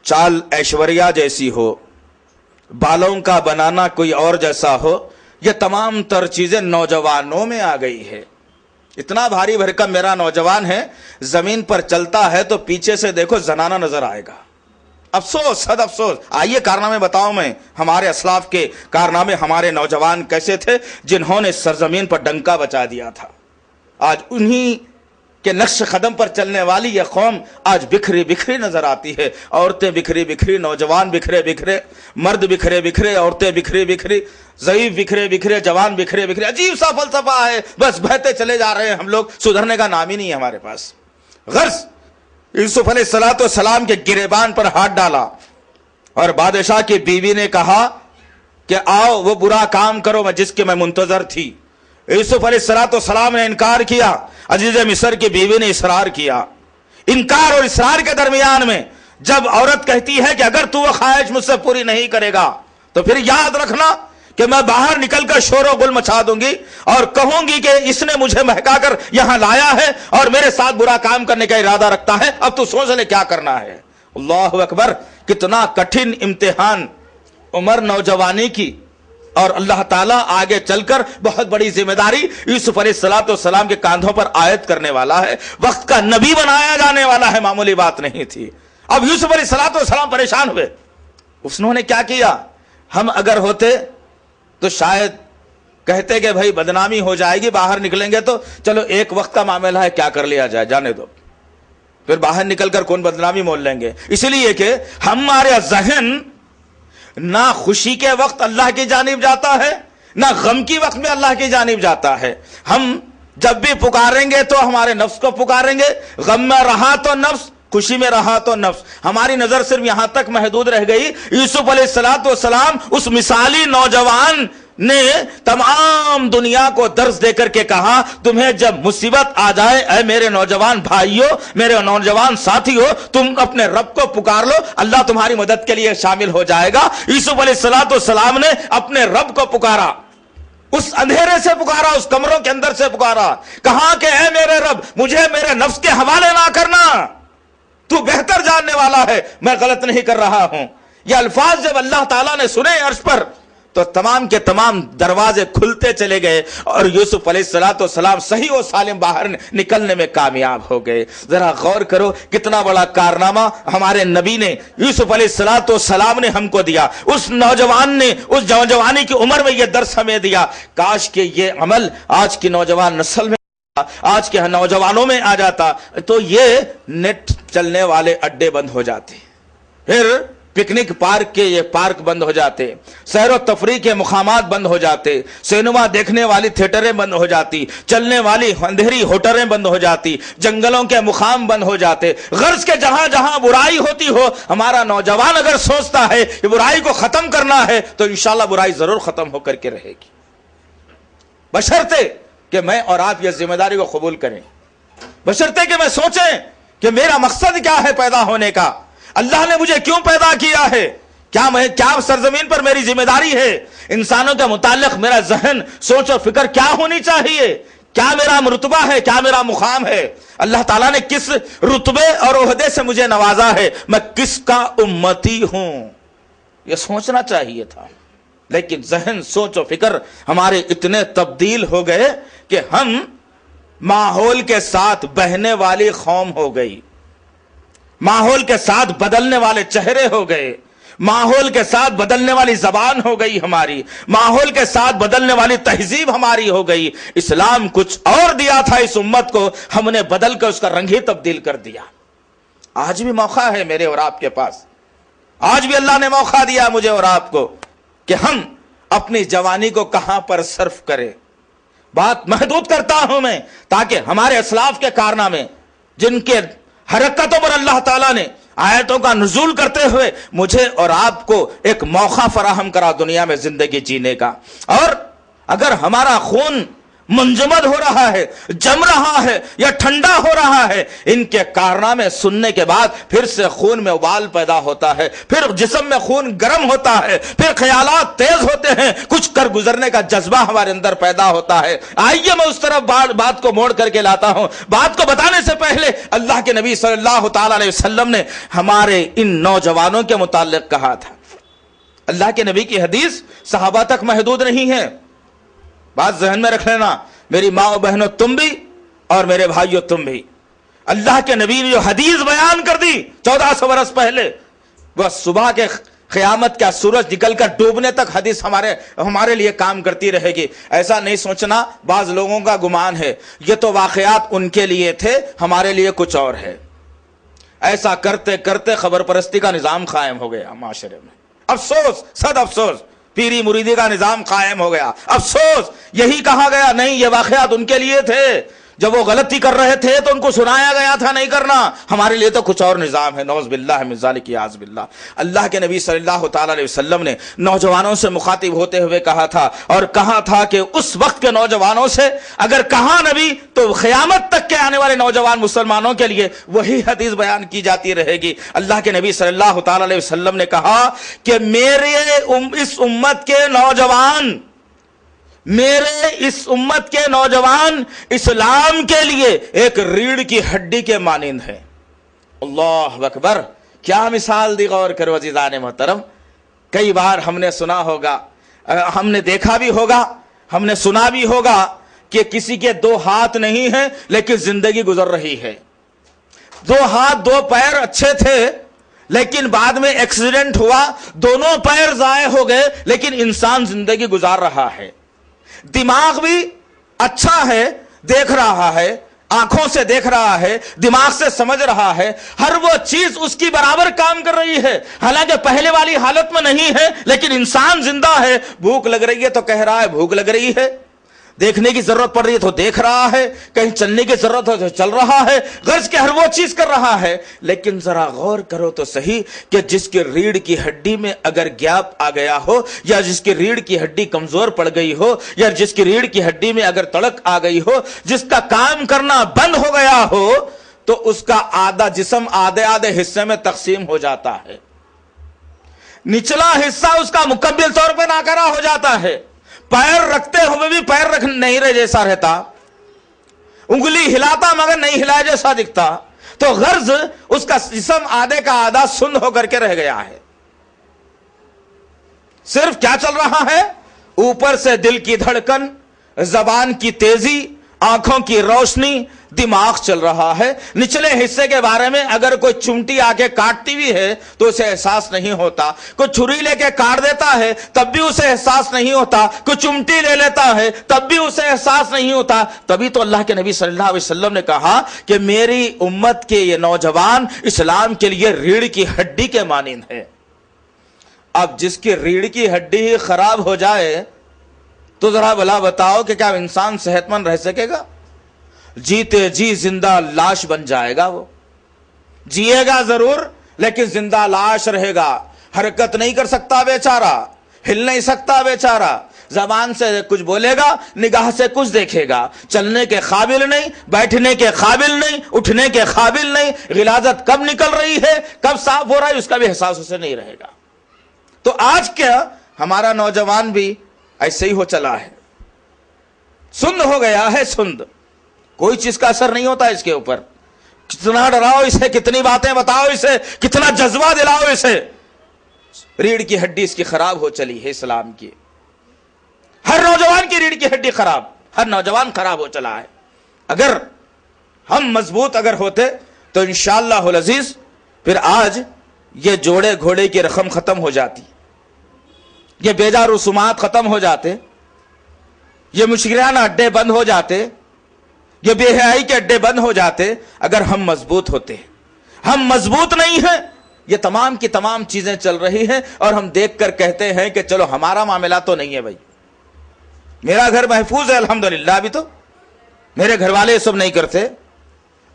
چال ایشوریا جیسی ہو، بالوں کا بنانا کوئی اور جیسا ہو. یہ تمام تر چیزیں نوجوانوں میں آ گئی ہے. اتنا بھاری بھرکم میرا نوجوان ہے، زمین پر چلتا ہے تو پیچھے سے دیکھو زنانہ نظر آئے گا. افسوس، صد افسوس. آئیے کارنامے بتاؤں میں، ہمارے اسلاف کے کارنامے. ہمارے نوجوان کیسے تھے جنہوں نے سرزمین پر ڈنکا بچا دیا تھا. آج انہی کے نقش قدم پر چلنے والی یہ قوم آج بکھری بکھری نظر آتی ہے. عورتیں بکھری بکھری، نوجوان بکھرے بکھرے، مرد بکھرے بکھرے، عورتیں بکھری بکھری، ضعیف بکھرے بکھرے، جوان بکھرے بکھرے. عجیب سا فلسفہ ہے، بس بہتے چلے جا رہے ہیں ہم لوگ، سدھرنے کا نام ہی نہیں ہے ہمارے پاس. غرض یوسف علیہ السلام کے گریبان پر ہاتھ ڈالا اور بادشاہ کی بیوی نے کہا کہ آؤ وہ برا کام کرو جس کے میں منتظر تھی. یوسف علیہ السلام نے انکار کیا، عزیز مصر کی بیوی نے اصرار کیا. انکار اور اصرار کے درمیان میں جب عورت کہتی ہے کہ اگر تو وہ خواہش مجھ سے پوری نہیں کرے گا تو پھر یاد رکھنا کہ میں باہر نکل کر شور و گل مچا دوں گی اور کہوں گی کہ اس نے مجھے مہکا کر یہاں لایا ہے اور میرے ساتھ برا کام کرنے کا ارادہ رکھتا ہے، اب تو سوچ لے کیا کرنا ہے. اللہ اکبر. کتنا کٹھن امتحان عمر نوجوانی کی، اور اللہ تعالیٰ آگے چل کر بہت بڑی ذمہ داری یوسف علیہ السلام کے کاندھوں پر عائد کرنے والا ہے. وقت کا نبی بنایا جانے والا ہے، معمولی بات نہیں تھی. اب یوسف علیہ السلام پریشان ہوئے. انہوں نے کیا کیا؟ ہم اگر ہوتے تو شاید کہتے کہ بھائی بدنامی ہو جائے گی، باہر نکلیں گے تو چلو ایک وقت کا معاملہ ہے، کیا کر لیا جائے، جانے دو، پھر باہر نکل کر کون بدنامی مول لیں گے. اس لیے کہ ہمارے ذہن نہ خوشی کے وقت اللہ کی جانب جاتا ہے، نہ غم کی وقت میں اللہ کی جانب جاتا ہے. ہم جب بھی پکاریں گے تو ہمارے نفس کو پکاریں گے، غم میں رہا تو نفس، خوشی میں رہا تو نفس. ہماری نظر صرف یہاں تک محدود رہ گئی. یوسف علیہ السلام اس مثالی نوجوان نے تمام دنیا کو درس دے کر کے کہا تمہیں جب مصیبت آ جائے اے میرے نوجوان بھائیوں، میرے نوجوان ساتھیوں، تم اپنے رب کو پکار لو، اللہ تمہاری مدد کے لیے شامل ہو جائے گا. یوسف علیہ السلام نے اپنے رب کو پکارا، اس اندھیرے سے پکارا، اس کمروں کے اندر سے پکارا، کہا کہ اے میرے رب مجھے میرے نفس کے حوالے نہ کرنا، تو بہتر جاننے والا ہے، میں غلط نہیں کر رہا ہوں. یہ الفاظ جب اللہ تعالیٰ نے سنے عرش پر تو تمام کے تمام دروازے کھلتے چلے گئے اور یوسف علیہ السلام صحیح و سالم باہر نکلنے میں کامیاب ہو گئے. ذرا غور کرو کتنا بڑا کارنامہ ہمارے نبی نے، یوسف علیہ السلام نے ہم کو دیا. اس نوجوان نے اس نوجوانی کی عمر میں یہ درس ہمیں دیا. کاش کہ یہ عمل آج کی نوجوان نسل میں، آج کے نوجوانوں میں آ جاتا تو یہ نیٹ چلنے والے اڈے بند ہو جاتے، پھر پکنک پارک کے یہ پارک بند ہو جاتے، سیر و تفریح کے مقامات بند ہو جاتے، سینما دیکھنے والی تھیٹریں بند ہو جاتی، چلنے والی اندھیری ہوٹلیں بند ہو جاتی، جنگلوں کے مقام بند ہو جاتے. غرض کے جہاں جہاں برائی ہوتی ہو، ہمارا نوجوان اگر سوچتا ہے کہ برائی کو ختم کرنا ہے تو انشاءاللہ برائی ضرور ختم ہو کر کے رہے گی، بشرطے کہ میں اور آپ یہ ذمہ داری کو قبول کریں، بشرطے کہ میں سوچیں کہ میرا مقصد کیا ہے پیدا ہونے کا. اللہ نے مجھے کیوں پیدا کیا ہے، کیا سرزمین پر میری ذمہ داری ہے، انسانوں کے متعلق میرا ذہن، سوچ اور فکر کیا ہونی چاہیے، کیا میرا مرتبہ ہے، کیا میرا مقام ہے، اللہ تعالیٰ نے کس رتبے اور عہدے سے مجھے نوازا ہے، میں کس کا امتی ہوں، یہ سوچنا چاہیے تھا۔ لیکن ذہن، سوچ و فکر ہمارے اتنے تبدیل ہو گئے کہ ہم ماحول کے ساتھ بہنے والی قوم ہو گئی، ماحول کے ساتھ بدلنے والے چہرے ہو گئے، ماحول کے ساتھ بدلنے والی زبان ہو گئی ہماری، ماحول کے ساتھ بدلنے والی تہذیب ہماری ہو گئی۔ اسلام کچھ اور دیا تھا اس امت کو، ہم نے بدل کر اس کا رنگ ہی تبدیل کر دیا۔ آج بھی موقع ہے میرے اور آپ کے پاس، آج بھی اللہ نے موقع دیا مجھے اور آپ کو کہ ہم اپنی جوانی کو کہاں پر صرف کریں۔ بات محدود کرتا ہوں میں تاکہ ہمارے اسلاف کے کارنامے، جن کے حرکتوں پر اللہ تعالیٰ نے آیتوں کا نزول کرتے ہوئے مجھے اور آپ کو ایک موقع فراہم کرا دنیا میں زندگی جینے کا، اور اگر ہمارا خون منجمد ہو رہا ہے، جم رہا ہے یا ٹھنڈا ہو رہا ہے، ان کے کارنامے سننے کے بعد پھر سے خون میں ابال پیدا ہوتا ہے، پھر جسم میں خون گرم ہوتا ہے، پھر خیالات تیز ہوتے ہیں، کچھ کر گزرنے کا جذبہ ہمارے اندر پیدا ہوتا ہے۔ آئیے میں اس طرف بات کو موڑ کر کے لاتا ہوں۔ بات کو بتانے سے پہلے اللہ کے نبی صلی اللہ تعالی علیہ وسلم نے ہمارے ان نوجوانوں کے متعلق کہا تھا۔ اللہ کے نبی کی حدیث صحابہ تک محدود نہیں ہے، بات ذہن میں رکھ لینا، میری ماں و بہنوں تم بھی اور میرے بھائیوں تم بھی۔ اللہ کے نبی نے جو حدیث بیان کر دی 1400 برس پہلے، وہ صبح کے قیامت کا سورج نکل کر ڈوبنے تک حدیث ہمارے لیے کام کرتی رہے گی۔ ایسا نہیں سوچنا، بعض لوگوں کا گمان ہے یہ تو واقعات ان کے لیے تھے، ہمارے لیے کچھ اور ہے۔ ایسا کرتے کرتے خبر پرستی کا نظام قائم ہو گیا معاشرے میں۔ افسوس، صد افسوس، پیری مریدی کا نظام قائم ہو گیا۔ افسوس، یہی کہا گیا نہیں یہ واقعات ان کے لیے تھے، جب وہ غلطی کر رہے تھے تو ان کو سنایا گیا تھا نہیں کرنا، ہمارے لیے تو کچھ اور نظام ہے۔ نعوذ باللہ من ذالک، اعوذ باللہ۔ اللہ کے نبی صلی اللہ تعالی علیہ وسلم نے نوجوانوں سے مخاطب ہوتے ہوئے کہا تھا، اور کہا تھا کہ اس وقت کے نوجوانوں سے اگر کہا نبی تو قیامت تک کے آنے والے نوجوان مسلمانوں کے لیے وہی حدیث بیان کی جاتی رہے گی۔ اللہ کے نبی صلی اللہ تعالی علیہ وسلم نے کہا کہ میرے اس امت کے نوجوان، میرے اس امت کے نوجوان اسلام کے لیے ایک ریڑھ کی ہڈی کے مانند ہے۔ اللہ اکبر، کیا مثال دی، غور کرو عزیزان محترم۔ کئی بار ہم نے سنا ہوگا، ہم نے دیکھا بھی ہوگا، ہم نے سنا بھی ہوگا کہ کسی کے دو ہاتھ نہیں ہیں لیکن زندگی گزر رہی ہے، دو ہاتھ دو پیر اچھے تھے لیکن بعد میں ایکسیڈنٹ ہوا، دونوں پیر ضائع ہو گئے لیکن انسان زندگی گزار رہا ہے۔ دماغ بھی اچھا ہے، دیکھ رہا ہے، آنکھوں سے دیکھ رہا ہے، دماغ سے سمجھ رہا ہے، ہر وہ چیز اس کی برابر کام کر رہی ہے، حالانکہ پہلے والی حالت میں نہیں ہے، لیکن انسان زندہ ہے۔ بھوک لگ رہی ہے تو کہہ رہا ہے بھوک لگ رہی ہے، دیکھنے کی ضرورت پڑ رہی ہے تو دیکھ رہا ہے، کہیں چلنے کی ضرورت ہو تو چل رہا ہے، غرض کے ہر وہ چیز کر رہا ہے۔ لیکن ذرا غور کرو تو صحیح کہ جس کی ریڑھ کی ہڈی میں اگر گیپ آ گیا ہو، یا جس کی ریڑھ کی ہڈی کمزور پڑ گئی ہو، یا جس کی ریڑھ کی ہڈی میں اگر تڑک آ گئی ہو، جس کا کام کرنا بند ہو گیا ہو، تو اس کا آدھا جسم آدھے آدھے حصے میں تقسیم ہو جاتا ہے، نچلا حصہ اس کا مکمل طور پہ ناکارہ ہو جاتا ہے، پیر رکھتے ہوئے بھی پیر رکھ نہیں رہے جیسا رہتا، انگلی ہلاتا مگر نہیں ہلا جیسا دکھتا، تو غرض اس کا جسم آدھے کا آدھا سن ہو کر کے رہ گیا ہے۔ صرف کیا چل رہا ہے؟ اوپر سے دل کی دھڑکن، زبان کی تیزی، آنکھوں کی روشنی، دماغ چل رہا ہے۔ نچلے حصے کے بارے میں اگر کوئی چمٹی آ کے کاٹتی بھی ہے تو اسے احساس نہیں ہوتا، کوئی چھری لے کے کاٹ دیتا ہے تب بھی اسے احساس نہیں ہوتا، کوئی چمٹی لے لیتا ہے تب بھی اسے احساس نہیں ہوتا۔ تبھی تو اللہ کے نبی صلی اللہ علیہ وسلم نے کہا کہ میری امت کے یہ نوجوان اسلام کے لیے ریڑھ کی ہڈی کے مانند ہے۔ اب جس کی ریڑھ کی ہڈی ہی خراب ہو جائے تو ذرا بھلا بتاؤ کہ کیا انسان صحت مند رہ سکے گا؟ جیتے جی زندہ لاش بن جائے گا، وہ جیے گا ضرور لیکن زندہ لاش رہے گا، حرکت نہیں کر سکتا بیچارہ، ہل نہیں سکتا بیچارہ، زبان سے کچھ بولے گا، نگاہ سے کچھ دیکھے گا، چلنے کے قابل نہیں، بیٹھنے کے قابل نہیں، اٹھنے کے قابل نہیں، غلاظت کب نکل رہی ہے، کب صاف ہو رہا ہے، اس کا بھی احساس اسے نہیں رہے گا۔ تو آج کیا ہمارا نوجوان بھی ایسے ہی ہو چلا ہے، سند ہو گیا ہے، سند، کوئی چیز کا اثر نہیں ہوتا اس کے اوپر۔ کتنا ڈراؤ اسے، کتنی باتیں بتاؤ اسے، کتنا جذبہ دلاؤ اسے، ریڑھ کی ہڈی اس کی خراب ہو چلی ہے اسلام کی۔ ہر نوجوان کی ریڑھ کی ہڈی خراب، ہر نوجوان خراب ہو چلا ہے۔ اگر ہم مضبوط اگر ہوتے تو انشاءاللہ العزیز پھر آج یہ جوڑے گھوڑے کی رقم ختم ہو جاتی، یہ بیجا رسومات ختم ہو جاتے، یہ مشکلانہ اڈے بند ہو جاتے، یہ بے حیائی کے اڈے بند ہو جاتے اگر ہم مضبوط ہوتے۔ ہم مضبوط نہیں ہیں، یہ تمام کی تمام چیزیں چل رہی ہیں اور ہم دیکھ کر کہتے ہیں کہ چلو ہمارا معاملہ تو نہیں ہے بھائی، میرا گھر محفوظ ہے الحمدللہ، ابھی تو میرے گھر والے یہ سب نہیں کرتے،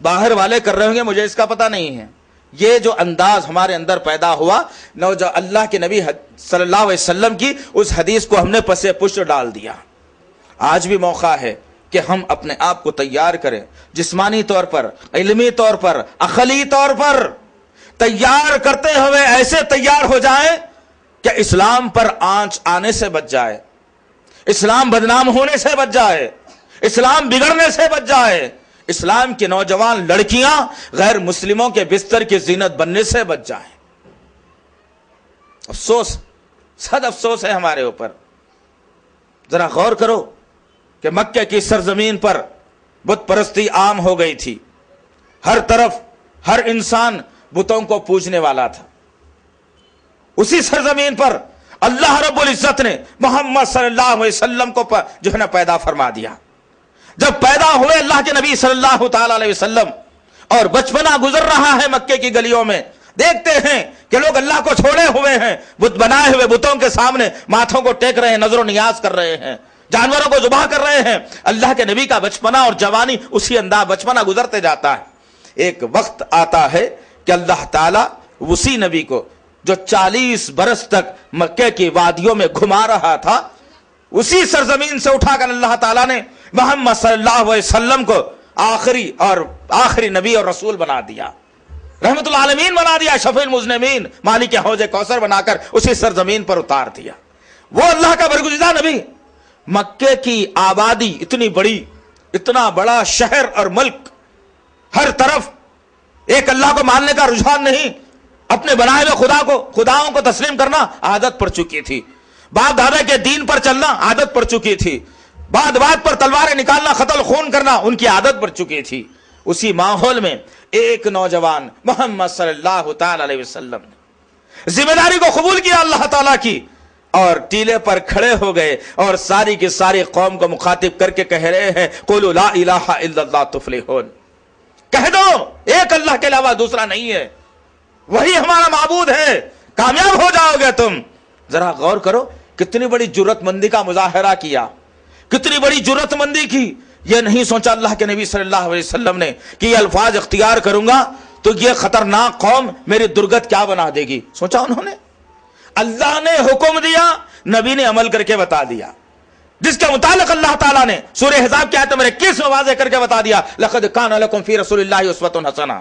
باہر والے کر رہے ہوں گے، مجھے اس کا پتہ نہیں ہے۔ یہ جو انداز ہمارے اندر پیدا ہوا، اللہ کے نبی صلی اللہ علیہ وسلم کی اس حدیث کو ہم نے پسے پشت ڈال دیا۔ آج بھی موقع ہے کہ ہم اپنے آپ کو تیار کریں، جسمانی طور پر، علمی طور پر، عقلی طور پر تیار کرتے ہوئے ایسے تیار ہو جائیں کہ اسلام پر آنچ آنے سے بچ جائے، اسلام بدنام ہونے سے بچ جائے، اسلام بگڑنے سے بچ جائے، اسلام کی نوجوان لڑکیاں غیر مسلموں کے بستر کی زینت بننے سے بچ جائیں۔ افسوس، صد افسوس ہے ہمارے اوپر۔ ذرا غور کرو کہ مکہ کی سرزمین پر بت پرستی عام ہو گئی تھی، ہر طرف ہر انسان بتوں کو پوجنے والا تھا۔ اسی سرزمین پر اللہ رب العزت نے محمد صلی اللہ علیہ وسلم کو جو ہے نا پیدا فرما دیا۔ جب پیدا ہوئے اللہ کے نبی صلی اللہ تعالی علیہ وسلم اور بچپنا گزر رہا ہے مکے کی گلیوں میں، دیکھتے ہیں کہ لوگ اللہ کو چھوڑے ہوئے ہیں، بت بنائے ہوئے بتوں کے سامنے ماتھوں کو ٹیک رہے ہیں، نظر و نیاز کر رہے ہیں، جانوروں کو ذبح کر رہے ہیں۔ اللہ کے نبی کا بچپنا اور جوانی اسی انداز بچپنا گزرتے جاتا ہے۔ ایک وقت آتا ہے کہ اللہ تعالیٰ اسی نبی کو جو 40 برس تک مکے کی وادیوں میں گھما رہا تھا، اسی سرزمین سے اٹھا کر اللہ تعالیٰ نے محمد صلی اللہ علیہ وسلم کو آخری نبی اور رسول بنا دیا، رحمت العالمین بنا دیا، شفیع المذنبین، مالک حوض کوثر بنا کر اسی سرزمین پر اتار دیا۔ وہ اللہ کا برگزیدہ نبی، مکے کی آبادی اتنی بڑی، اتنا بڑا شہر اور ملک، ہر طرف ایک اللہ کو ماننے کا رجحان نہیں، اپنے بنائے ہوئے خداؤں کو تسلیم کرنا عادت پڑ چکی تھی، باپ دادا کے دین پر چلنا عادت پڑ چکی تھی، بات بات پر تلواریں نکالنا، قتل خون کرنا ان کی عادت پڑ چکی تھی۔ اسی ماحول میں ایک نوجوان محمد صلی اللہ تعالی علیہ وسلم نے ذمہ داری کو قبول کیا اللہ تعالیٰ کی، اور ٹیلے پر کھڑے ہو گئے اور ساری کی ساری قوم کو مخاطب کر کے کہہ رہے ہیں، قولوا لا الہ الا اللہ تفلحون، کہہ دو ایک اللہ کے علاوہ دوسرا نہیں ہے، وہی ہمارا معبود ہے، کامیاب ہو جاؤ گے تم۔ ذرا غور کرو کتنی بڑی جرت مندی کا مظاہرہ کیا، کتنی بڑی جرت مندی کی۔ یہ نہیں سوچا اللہ کے نبی صلی اللہ علیہ وسلم نے کہ یہ الفاظ اختیار کروں گا تو یہ خطرناک قوم میری درگت کیا بنا دے گی، سوچا انہوں نے؟ اللہ نے حکم دیا، نبی نے عمل کر کے بتا دیا، جس کے متعلق اللہ تعالیٰ نے سورہ احزاب کی آیت نمبر 21 میں واضح کر کے بتا دیا، لقد کان لکم فی رسول اللہ اسوۃ حسنہ،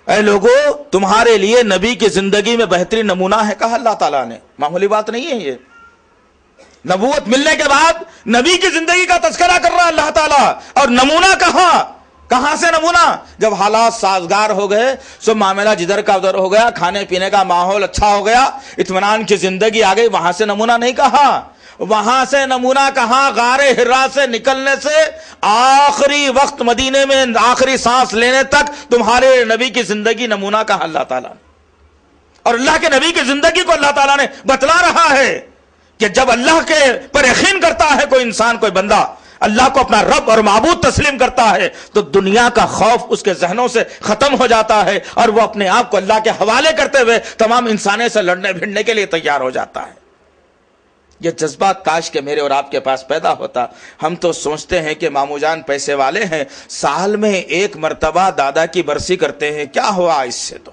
اے لوگو تمہارے لیے نبی کی زندگی میں بہترین نمونہ ہے، کہا اللہ تعالیٰ نے۔ معمولی بات نہیں ہے یہ، نبوت ملنے کے بعد نبی کی زندگی کا تذکرہ کر رہا اللہ تعالیٰ، اور نمونہ کہاں سے نمونہ؟ جب حالات سازگار ہو گئے، سب معاملہ جدھر کا ادھر ہو گیا، کھانے پینے کا ماحول اچھا ہو گیا، اطمینان کی زندگی آ گئی، وہاں سے نمونہ نہیں کہا، وہاں سے نمونہ کہا غار حرا سے نکلنے سے آخری وقت مدینے میں آخری سانس لینے تک تمہارے نبی کی زندگی نمونہ کہا اللہ تعالیٰ نے۔ اور اللہ کے نبی کی زندگی کو اللہ تعالیٰ نے بتلا رہا ہے کہ جب اللہ کے پر یقین کرتا ہے کوئی انسان، کوئی بندہ، اللہ کو اپنا رب اور معبود تسلیم کرتا ہے تو دنیا کا خوف اس کے ذہنوں سے ختم ہو جاتا ہے، اور وہ اپنے آپ کو اللہ کے حوالے کرتے ہوئے تمام انسانوں سے لڑنے بھیڑنے کے لیے تیار ہو جاتا ہے۔ یہ جذبہ کاش کہ میرے اور آپ کے پاس پیدا ہوتا۔ ہم تو سوچتے ہیں کہ مامو جان پیسے والے ہیں، سال میں ایک مرتبہ دادا کی برسی کرتے ہیں، کیا ہوا اس سے، تو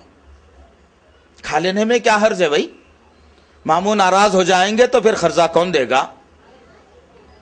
کھا لینے میں کیا حرج ہے بھائی؟ مامو ناراض ہو جائیں گے تو پھر خرچہ کون دے گا؟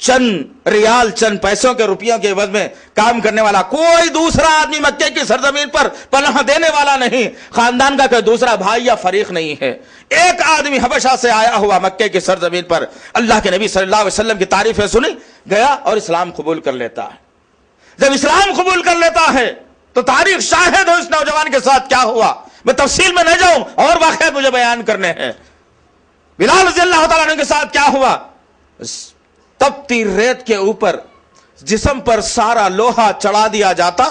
چند ریال چند پیسوں کے روپیوں کے عوض میں کام کرنے والا کوئی دوسرا آدمی مکے کی سرزمین پر پناہ دینے والا نہیں، خاندان کا کوئی دوسرا بھائی یا فریق نہیں ہے. ایک آدمی حبشہ سے آیا ہوا مکے کی سرزمین پر اللہ کے نبی صلی اللہ علیہ وسلم کی تعریفیں سنی، گیا اور اسلام قبول کر لیتا ہے. جب اسلام قبول کر لیتا ہے تو تاریخ شاہد ہو اس نوجوان کے ساتھ کیا ہوا. میں تفصیل میں نہ جاؤں اور واقعات مجھے بیان کرنے ہیں. بلال رضی اللہ تعالیٰ عنہ کے ساتھ کیا ہوا، تپتی ریت کے اوپر جسم پر سارا لوہا چڑھا دیا جاتا،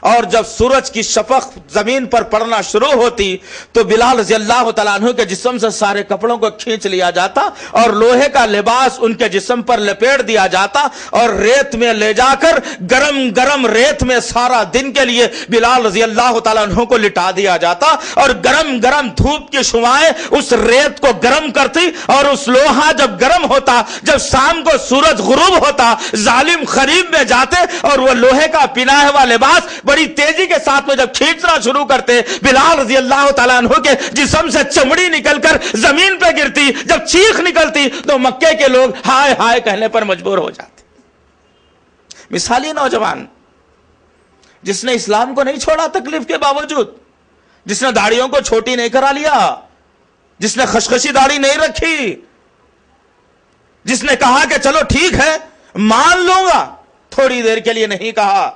اور جب سورج کی شفق زمین پر پڑنا شروع ہوتی تو بلال رضی اللہ تعالیٰ عنہ کے جسم سے سارے کپڑوں کو کھینچ لیا جاتا اور لوہے کا لباس ان کے جسم پر لپیٹ دیا جاتا اور ریت میں لے جا کر گرم گرم ریت میں سارا دن کے لیے بلال رضی اللہ تعالیٰ عنہ کو لٹا دیا جاتا، اور گرم گرم دھوپ کی شعاعیں اس ریت کو گرم کرتی، اور اس لوہا جب گرم ہوتا، جب شام کو سورج غروب ہوتا، ظالم خریب میں جاتے اور وہ لوہے کا پہنا ہوا لباس بڑی تیزی کے ساتھ میں جب کھینچنا شروع کرتے، بلال رضی اللہ تعالیٰ عنہ کے جسم سے چمڑی نکل کر زمین پہ گرتی، جب چیخ نکلتی تو مکے کے لوگ ہائے ہائے کہنے پر مجبور ہو جاتے. مثالی نوجوان جس نے اسلام کو نہیں چھوڑا تکلیف کے باوجود، جس نے داڑھیوں کو چھوٹی نہیں کرا لیا، جس نے خشخشی داڑھی نہیں رکھی، جس نے کہا کہ چلو ٹھیک ہے مان لوں گا، تھوڑی دیر کے لیے نہیں کہا.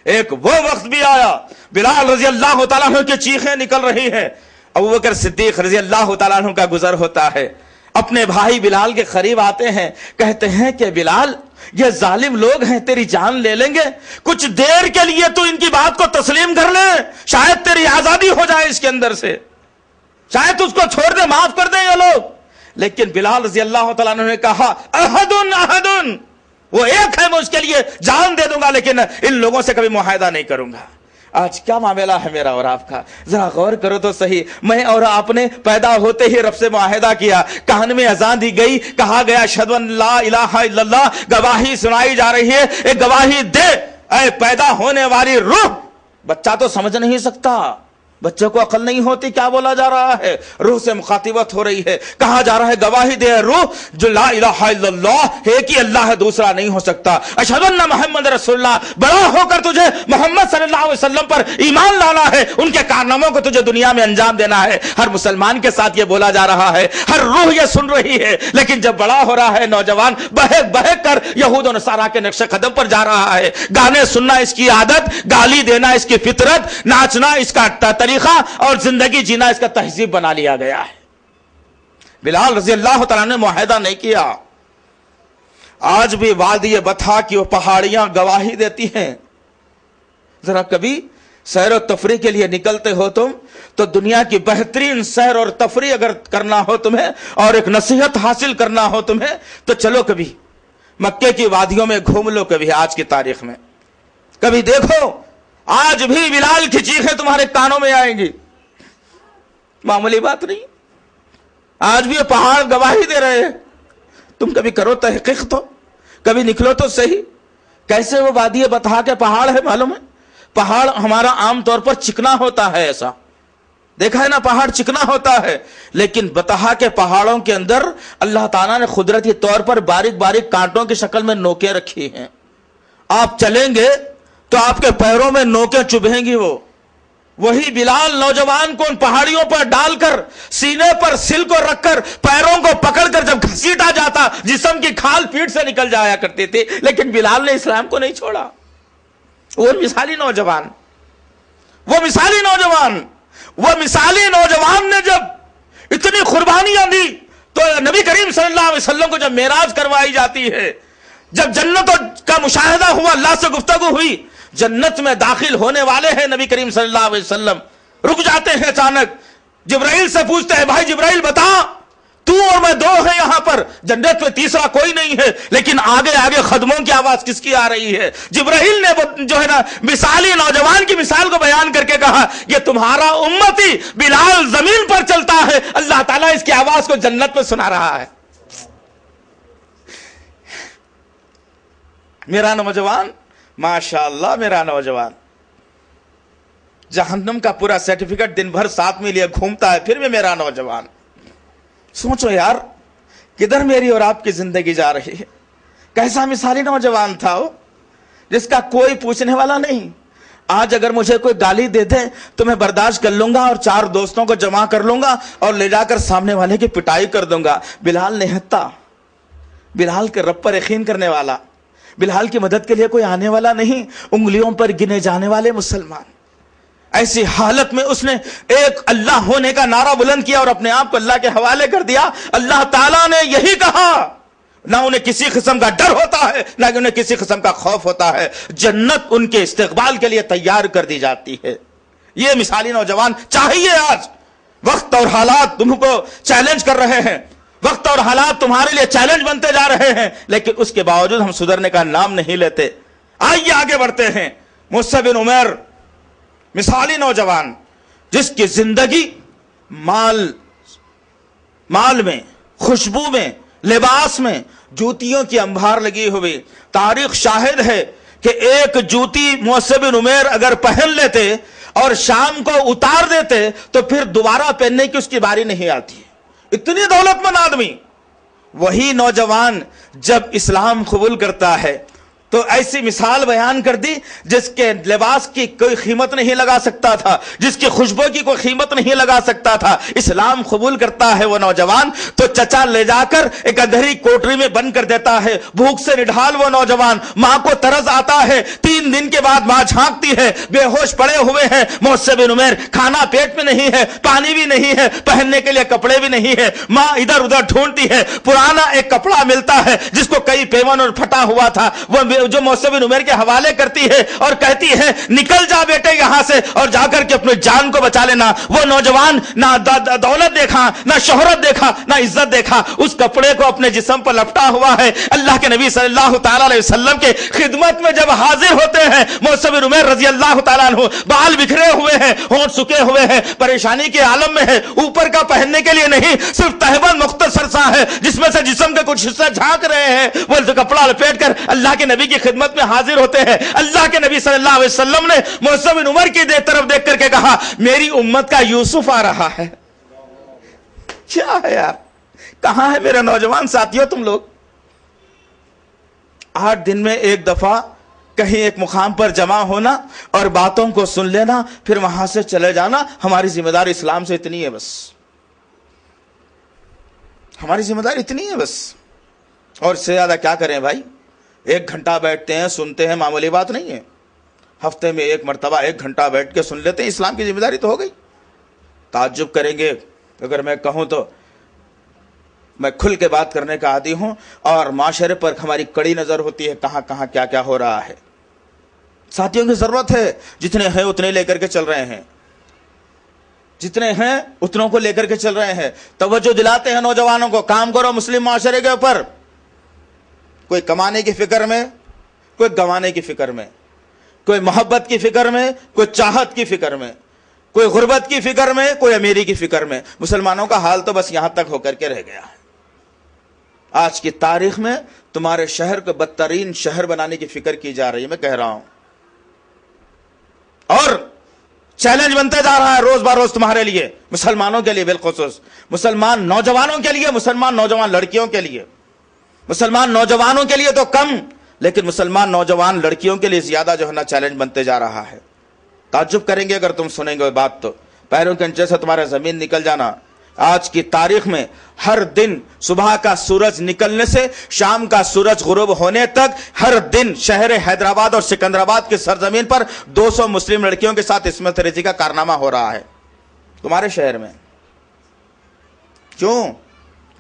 ایک وہ وقت بھی آیا بلال رضی اللہ تعالیٰ عنہ کی چیخیں نکل رہی ہیں، ابوبکر صدیق رضی اللہ تعالیٰ عنہ کا گزر ہوتا ہے، اپنے بھائی بلال کے قریب آتے ہیں، کہتے ہیں کہ بلال یہ ظالم لوگ ہیں، تیری جان لے لیں گے، کچھ دیر کے لیے تو ان کی بات کو تسلیم کر لے، شاید تیری آزادی ہو جائے اس کے اندر سے، شاید اس کو چھوڑ دے، معاف کر دیں یہ لوگ. لیکن بلال رضی اللہ تعالیٰ عنہ نے کہا احدن احدن، وہ ایک ہے، میں اس کے لیے جان دے دوں گا لیکن ان لوگوں سے کبھی معاہدہ نہیں کروں گا. آج کیا معاملہ ہے میرا اور آپ کا، ذرا غور کرو تو صحیح. میں اور آپ نے پیدا ہوتے ہی رب سے معاہدہ کیا، کان میں اذان دی گئی، کہا گیا اشہد ان لا الہ الا اللہ، گواہی سنائی جا رہی ہے، ایک گواہی دے اے پیدا ہونے والی روح. بچہ تو سمجھ نہیں سکتا، بچے کو عقل نہیں ہوتی کیا بولا جا رہا ہے، روح سے مخاطبت ہو رہی ہے، کہا جا رہا ہے گواہی دے روح جو لا الہ الا اللہ ایک ہی اللہ ہے، دوسرا نہیں ہو سکتا. اشہد ان محمد رسول اللہ، بڑا ہو کر تجھے محمد صلی اللہ علیہ وسلم پر ایمان لانا ہے، ان کے کارناموں کو تجھے دنیا میں انجام دینا ہے. ہر مسلمان کے ساتھ یہ بولا جا رہا ہے، ہر روح یہ سن رہی ہے. لیکن جب بڑا ہو رہا ہے نوجوان بہک بہک کر یہود و نصارہ کے نقش قدم پر جا رہا ہے. گانے سننا اس کی عادت، گالی دینا اس کی فطرت، ناچنا اس کا طریقہ اور زندگی جینا اس کا تہذیب بنا لیا گیا ہے. بلال رضی اللہ تعالیٰ نے معاہدہ نہیں کیا. آج بھی وادی بطحا کی وہ پہاڑیاں گواہی دیتی ہیں. ذرا کبھی سیر و تفریح کے لیے نکلتے ہو تم تو دنیا کی بہترین سیر اور تفریح اگر کرنا ہو تمہیں اور ایک نصیحت حاصل کرنا ہو تمہیں تو چلو کبھی مکے کی وادیوں میں گھوم لو. کبھی آج کی تاریخ میں کبھی دیکھو، آج بھی بلال کی چیخیں تمہارے کانوں میں آئیں گی، معمولی بات نہیں. آج بھی یہ پہاڑ گواہی دے رہے ہیں. تم کبھی کرو تحقیق تو، کبھی نکلو تو صحیح. کیسے وہ وادی بطحا کے پہاڑ ہے معلوم ہے؟ پہاڑ ہمارا عام طور پر چکنا ہوتا ہے، ایسا دیکھا ہے نا، پہاڑ چکنا ہوتا ہے. لیکن بطحا کے پہاڑوں کے اندر اللہ تعالیٰ نے قدرتی طور پر باریک باریک کانٹوں کی شکل میں نوکیں رکھی ہیں. آپ چلیں گے تو آپ کے پیروں میں نوکیں چبھیں گی. وہی بلال نوجوان کو ان پہاڑیوں پر ڈال کر سینے پر سل کو رکھ کر پیروں کو پکڑ کر جب گھسیٹا جاتا جسم کی کھال پیٹ سے نکل جایا کرتی تھی. لیکن بلال نے اسلام کو نہیں چھوڑا. وہ مثالی نوجوان، وہ مثالی نوجوان نے جب اتنی قربانیاں دی تو نبی کریم صلی اللہ علیہ وسلم کو جب معراج کروائی جاتی ہے، جب جنتوں کا مشاہدہ ہوا، اللہ سے گفتگو ہوئی، جنت میں داخل ہونے والے ہیں نبی کریم صلی اللہ علیہ وسلم، رک جاتے ہیں اچانک. جبرائیل سے پوچھتے ہیں بھائی جبرائیل بتا، تو اور میں دو ہیں یہاں پر، جنت میں تیسرا کوئی نہیں ہے. لیکن آگے آگے خدموں کی آواز کس کی آ رہی ہے؟ جبرائیل نے جو ہے نا مثالی نوجوان کی مثال کو بیان کر کے کہا یہ تمہارا امتی بلال زمین پر چلتا ہے، اللہ تعالیٰ اس کی آواز کو جنت میں سنا رہا ہے. میرا نوجوان، ماشاءاللہ میرا نوجوان جہنم کا پورا سرٹیفکیٹ دن بھر ساتھ میں لیے گھومتا ہے، پھر بھی میرا نوجوان. سوچو یار کدھر میری اور آپ کی زندگی جا رہی ہے، کیسا مثالی نوجوان تھا وہ، جس کا کوئی پوچھنے والا نہیں. آج اگر مجھے کوئی گالی دے دے تو میں برداشت کر لوں گا اور 4 دوستوں کو جمع کر لوں گا اور لے جا کر سامنے والے کی پٹائی کر دوں گا. بلال نہتا، بلال کے رب پر یقین کرنے والا، بلال کی مدد کے لیے کوئی آنے والا نہیں، انگلیوں پر گنے جانے والے مسلمان. ایسی حالت میں اس نے ایک اللہ ہونے کا نعرہ بلند کیا اور اپنے آپ کو اللہ کے حوالے کر دیا. اللہ تعالیٰ نے یہی کہا، نہ انہیں کسی قسم کا ڈر ہوتا ہے نہ انہیں کسی قسم کا خوف ہوتا ہے، جنت ان کے استقبال کے لیے تیار کر دی جاتی ہے. یہ مثالی نوجوان چاہیے. آج وقت اور حالات تم کو چیلنج کر رہے ہیں، وقت اور حالات تمہارے لیے چیلنج بنتے جا رہے ہیں، لیکن اس کے باوجود ہم سدھرنے کا نام نہیں لیتے. آئیے آگے بڑھتے ہیں. مصعب بن عمیر مثالی نوجوان، جس کی زندگی مال میں، خوشبو میں، لباس میں، جوتیوں کی انبار لگی ہوئی. تاریخ شاہد ہے کہ ایک جوتی مصعب بن عمیر اگر پہن لیتے اور شام کو اتار دیتے تو پھر دوبارہ پہننے کی اس کی باری نہیں آتی. اتنی دولت مند آدمی. وہی نوجوان جب اسلام قبول کرتا ہے تو ایسی مثال بیان کر دی جس کے لباس کی کوئی قیمت نہیں لگا سکتا تھا، جس کی خوشبو کی کوئی قیمت نہیں لگا سکتا تھا. اسلام قبول کرتا ہے وہ نوجوان تو چچا لے جا کر ایک اندھیری کوٹری میں بند کر دیتا ہے. بھوک سے نڈھال وہ نوجوان، ماں کو ترس آتا ہے. 3 دن کے بعد ماں جھانکتی ہے، بے ہوش پڑے ہوئے ہیں مصعب بن عمیر. کھانا پیٹ میں نہیں ہے، پانی بھی نہیں ہے، پہننے کے لیے کپڑے بھی نہیں ہے. ماں ادھر ادھر ڈھونڈتی ہے. پرانا ایک کپڑا ملتا ہے جس کو کئی پیون اور پھٹا ہوا تھا، وہ جو مصعب بن عمیر کے حوالے کرتی ہے اور کہتی ہے نکل جا بیٹے یہاں سے اور جا کر کے اپنے جان کو بچا لینا. وہ نوجوان نہ دولت دیکھا، نہ شہرت دیکھا، نہ عزت دیکھا. اس کپڑے کو اپنے جسم پر لپٹا ہوا ہے. اللہ کے نبی صلی اللہ تعالی علیہ وسلم کے خدمت میں جب حاضر ہوتے ہیں مصعب بن عمیر رضی اللہ تعالیٰ عنہ، بال بکھرے ہوئے ہیں، ہونٹ سکے ہوئے ہیں، پریشانی کے عالم میں ہے. اوپر کا پہننے کے لیے نہیں، صرف تہبند مختصر سا ہے جس میں سے جسم کے کچھ حصہ جھانک رہے ہیں. وہ کپڑا لپیٹ کر اللہ کے نبی کی خدمت میں حاضر ہوتے ہیں. اللہ کے نبی صلی اللہ علیہ وسلم نے مصعب بن عمر کی طرف دیکھ کر کے کہا میری امت کا یوسف آ رہا ہے. کیا ہے یار، کہاں ہے میرے نوجوان ساتھیوں تم لوگ؟ 8 دن میں ایک دفعہ کہیں ایک مقام پر جمع ہونا اور باتوں کو سن لینا پھر وہاں سے چلے جانا. ہماری ذمہ داری اسلام سے اتنی ہے بس، ہماری ذمہ داری اتنی ہے بس. اور اس سے زیادہ کیا کریں بھائی؟ 1 گھنٹہ بیٹھتے ہیں سنتے ہیں، معمولی بات نہیں ہے. ہفتے میں 1 مرتبہ 1 گھنٹہ بیٹھ کے سن لیتے ہیں، اسلام کی ذمہ داری تو ہو گئی. تعجب کریں گے اگر میں کہوں تو میں کھل کے بات کرنے کا عادی ہوں اور معاشرے پر ہماری کڑی نظر ہوتی ہے کہاں کہاں کیا کیا ہو رہا ہے. ساتھیوں کی ضرورت ہے، جتنے ہیں اتنے لے کر کے چل رہے ہیں، جتنے ہیں اتنوں کو لے کر کے چل رہے ہیں. توجہ دلاتے ہیں نوجوانوں کو، کام کرو مسلم معاشرے کے اوپر. کوئی کمانے کی فکر میں، کوئی گنوانے کی فکر میں، کوئی محبت کی فکر میں، کوئی چاہت کی فکر میں، کوئی غربت کی فکر میں، کوئی امیری کی فکر میں. مسلمانوں کا حال تو بس یہاں تک ہو کر کے رہ گیا ہے. آج کی تاریخ میں تمہارے شہر کو بدترین شہر بنانے کی فکر کی جا رہی ہے، میں کہہ رہا ہوں. اور چیلنج بنتا جا رہا ہے روز بروز تمہارے لیے، مسلمانوں کے لیے بالخصوص، مسلمان نوجوانوں کے لیے، مسلمان نوجوان لڑکیوں کے لیے. مسلمان نوجوانوں کے لیے تو کم، لیکن مسلمان نوجوان لڑکیوں کے لیے زیادہ جو ہے نا چیلنج بنتے جا رہا ہے. تعجب کریں گے اگر تم سنیں گے بات تو، پیروں کے نیچے سے تمہارا زمین نکل جانا. آج کی تاریخ میں ہر دن صبح کا سورج نکلنے سے شام کا سورج غروب ہونے تک ہر دن شہر حیدرآباد اور سکندرآباد کی سرزمین پر 200 مسلم لڑکیوں کے ساتھ عصمت ریزی کا کارنامہ ہو رہا ہے. تمہارے شہر میں کیوں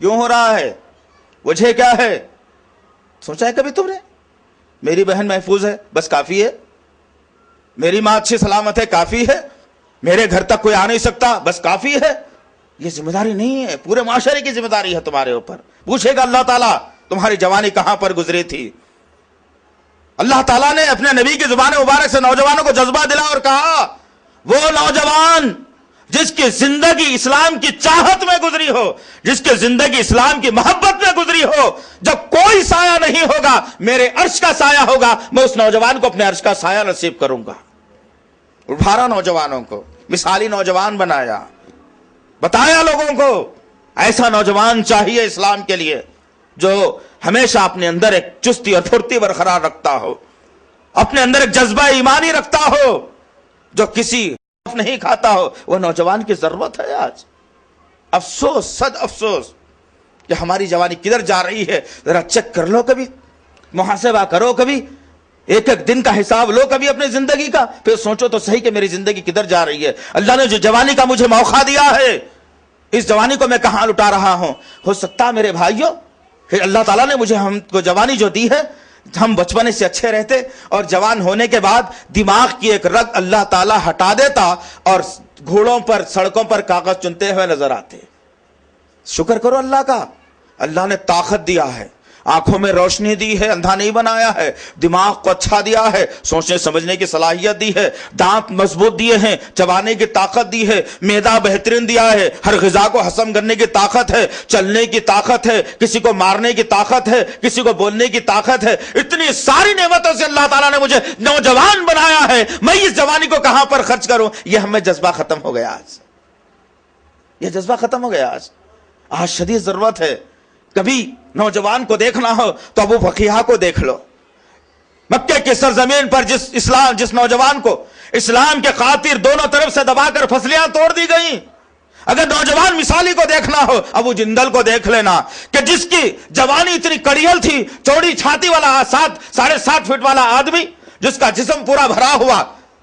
ہو رہا ہے؟ وجہ کیا ہے؟ سوچا ہے کبھی تم نے؟ میری بہن محفوظ ہے بس کافی ہے، میری ماں اچھی سلامت ہے کافی ہے، میرے گھر تک کوئی آ نہیں سکتا بس کافی ہے. یہ ذمہ داری نہیں ہے، پورے معاشرے کی ذمہ داری ہے تمہارے اوپر. پوچھے گا اللہ تعالیٰ تمہاری جوانی کہاں پر گزری تھی. اللہ تعالیٰ نے اپنے نبی کی زبان مبارک سے نوجوانوں کو جذبہ دلا اور کہا وہ نوجوان جس کی زندگی اسلام کی چاہت میں گزری ہو، جس کی زندگی اسلام کی محبت میں گزری ہو، جب کوئی سایہ نہیں ہوگا میرے عرش کا سایہ ہوگا، میں اس نوجوان کو اپنے عرش کا سایہ نصیب کروں گا. اٹھارہ نوجوانوں کو مثالی نوجوان بنایا، بتایا لوگوں کو ایسا نوجوان چاہیے اسلام کے لیے جو ہمیشہ اپنے اندر ایک چستی اور پھرتی برقرار رکھتا ہو، اپنے اندر ایک جذبہ ایمانی رکھتا ہو، جو کسی نہیں کھاتا ہو، وہ نوجوان کی ضرورت ہے آج۔ افسوس، صد افسوس کہ ہماری جوانی کدھر جا رہی ہے۔ ذرا چیک کر لو، کبھی محاسبہ کرو، کبھی ایک ایک دن کا حساب لو کبھی اپنی زندگی کا، پھر سوچو تو صحیح کہ میری زندگی کدھر جا رہی ہے۔ اللہ نے جو جوانی کا مجھے موقع دیا ہے، اس جوانی کو میں کہاں لٹا رہا ہوں۔ ہو سکتا میرے بھائیوں کہ اللہ تعالیٰ نے مجھے ہم کو جوانی جو دی ہے، ہم بچپنے سے اچھے رہتے اور جوان ہونے کے بعد دماغ کی ایک رگ اللہ تعالیٰ ہٹا دیتا اور گھوڑوں پر، سڑکوں پر کاغذ چنتے ہوئے نظر آتے۔ شکر کرو اللہ کا، اللہ نے طاقت دیا ہے، آنکھوں میں روشنی دی ہے، اندھا نہیں بنایا ہے، دماغ کو اچھا دیا ہے، سوچنے سمجھنے کی صلاحیت دی ہے، دانت مضبوط دیے ہیں، چبانے کی طاقت دی ہے، معدہ بہترین دیا ہے، ہر غذا کو ہضم کرنے کی طاقت ہے، چلنے کی طاقت ہے، کسی کو مارنے کی طاقت ہے، کسی کو بولنے کی طاقت ہے۔ اتنی ساری نعمتوں سے اللہ تعالیٰ نے مجھے نوجوان بنایا ہے، میں اس جوانی کو کہاں پر خرچ کروں؟ یہ ہمیں جذبہ ختم ہو گیا آج، یہ جذبہ ختم ہو گیا آج شدید ضرورت ہے۔ کبھی نوجوان کو دیکھنا ہو تو ابو فقیہ کو دیکھ لو، مکے کی سرزمین پر جس نوجوان کو اسلام کے خاطر دونوں طرف سے دبا کر پھسلیاں توڑ دی گئیں۔ اگر نوجوان مثالی کو دیکھنا ہو، ابو جندل کو دیکھ لینا کہ جس کی جوانی اتنی کڑیل تھی، چوڑی چھاتی والا 7.5 فٹ والا آدمی، جس کا جسم پورا بھرا ہوا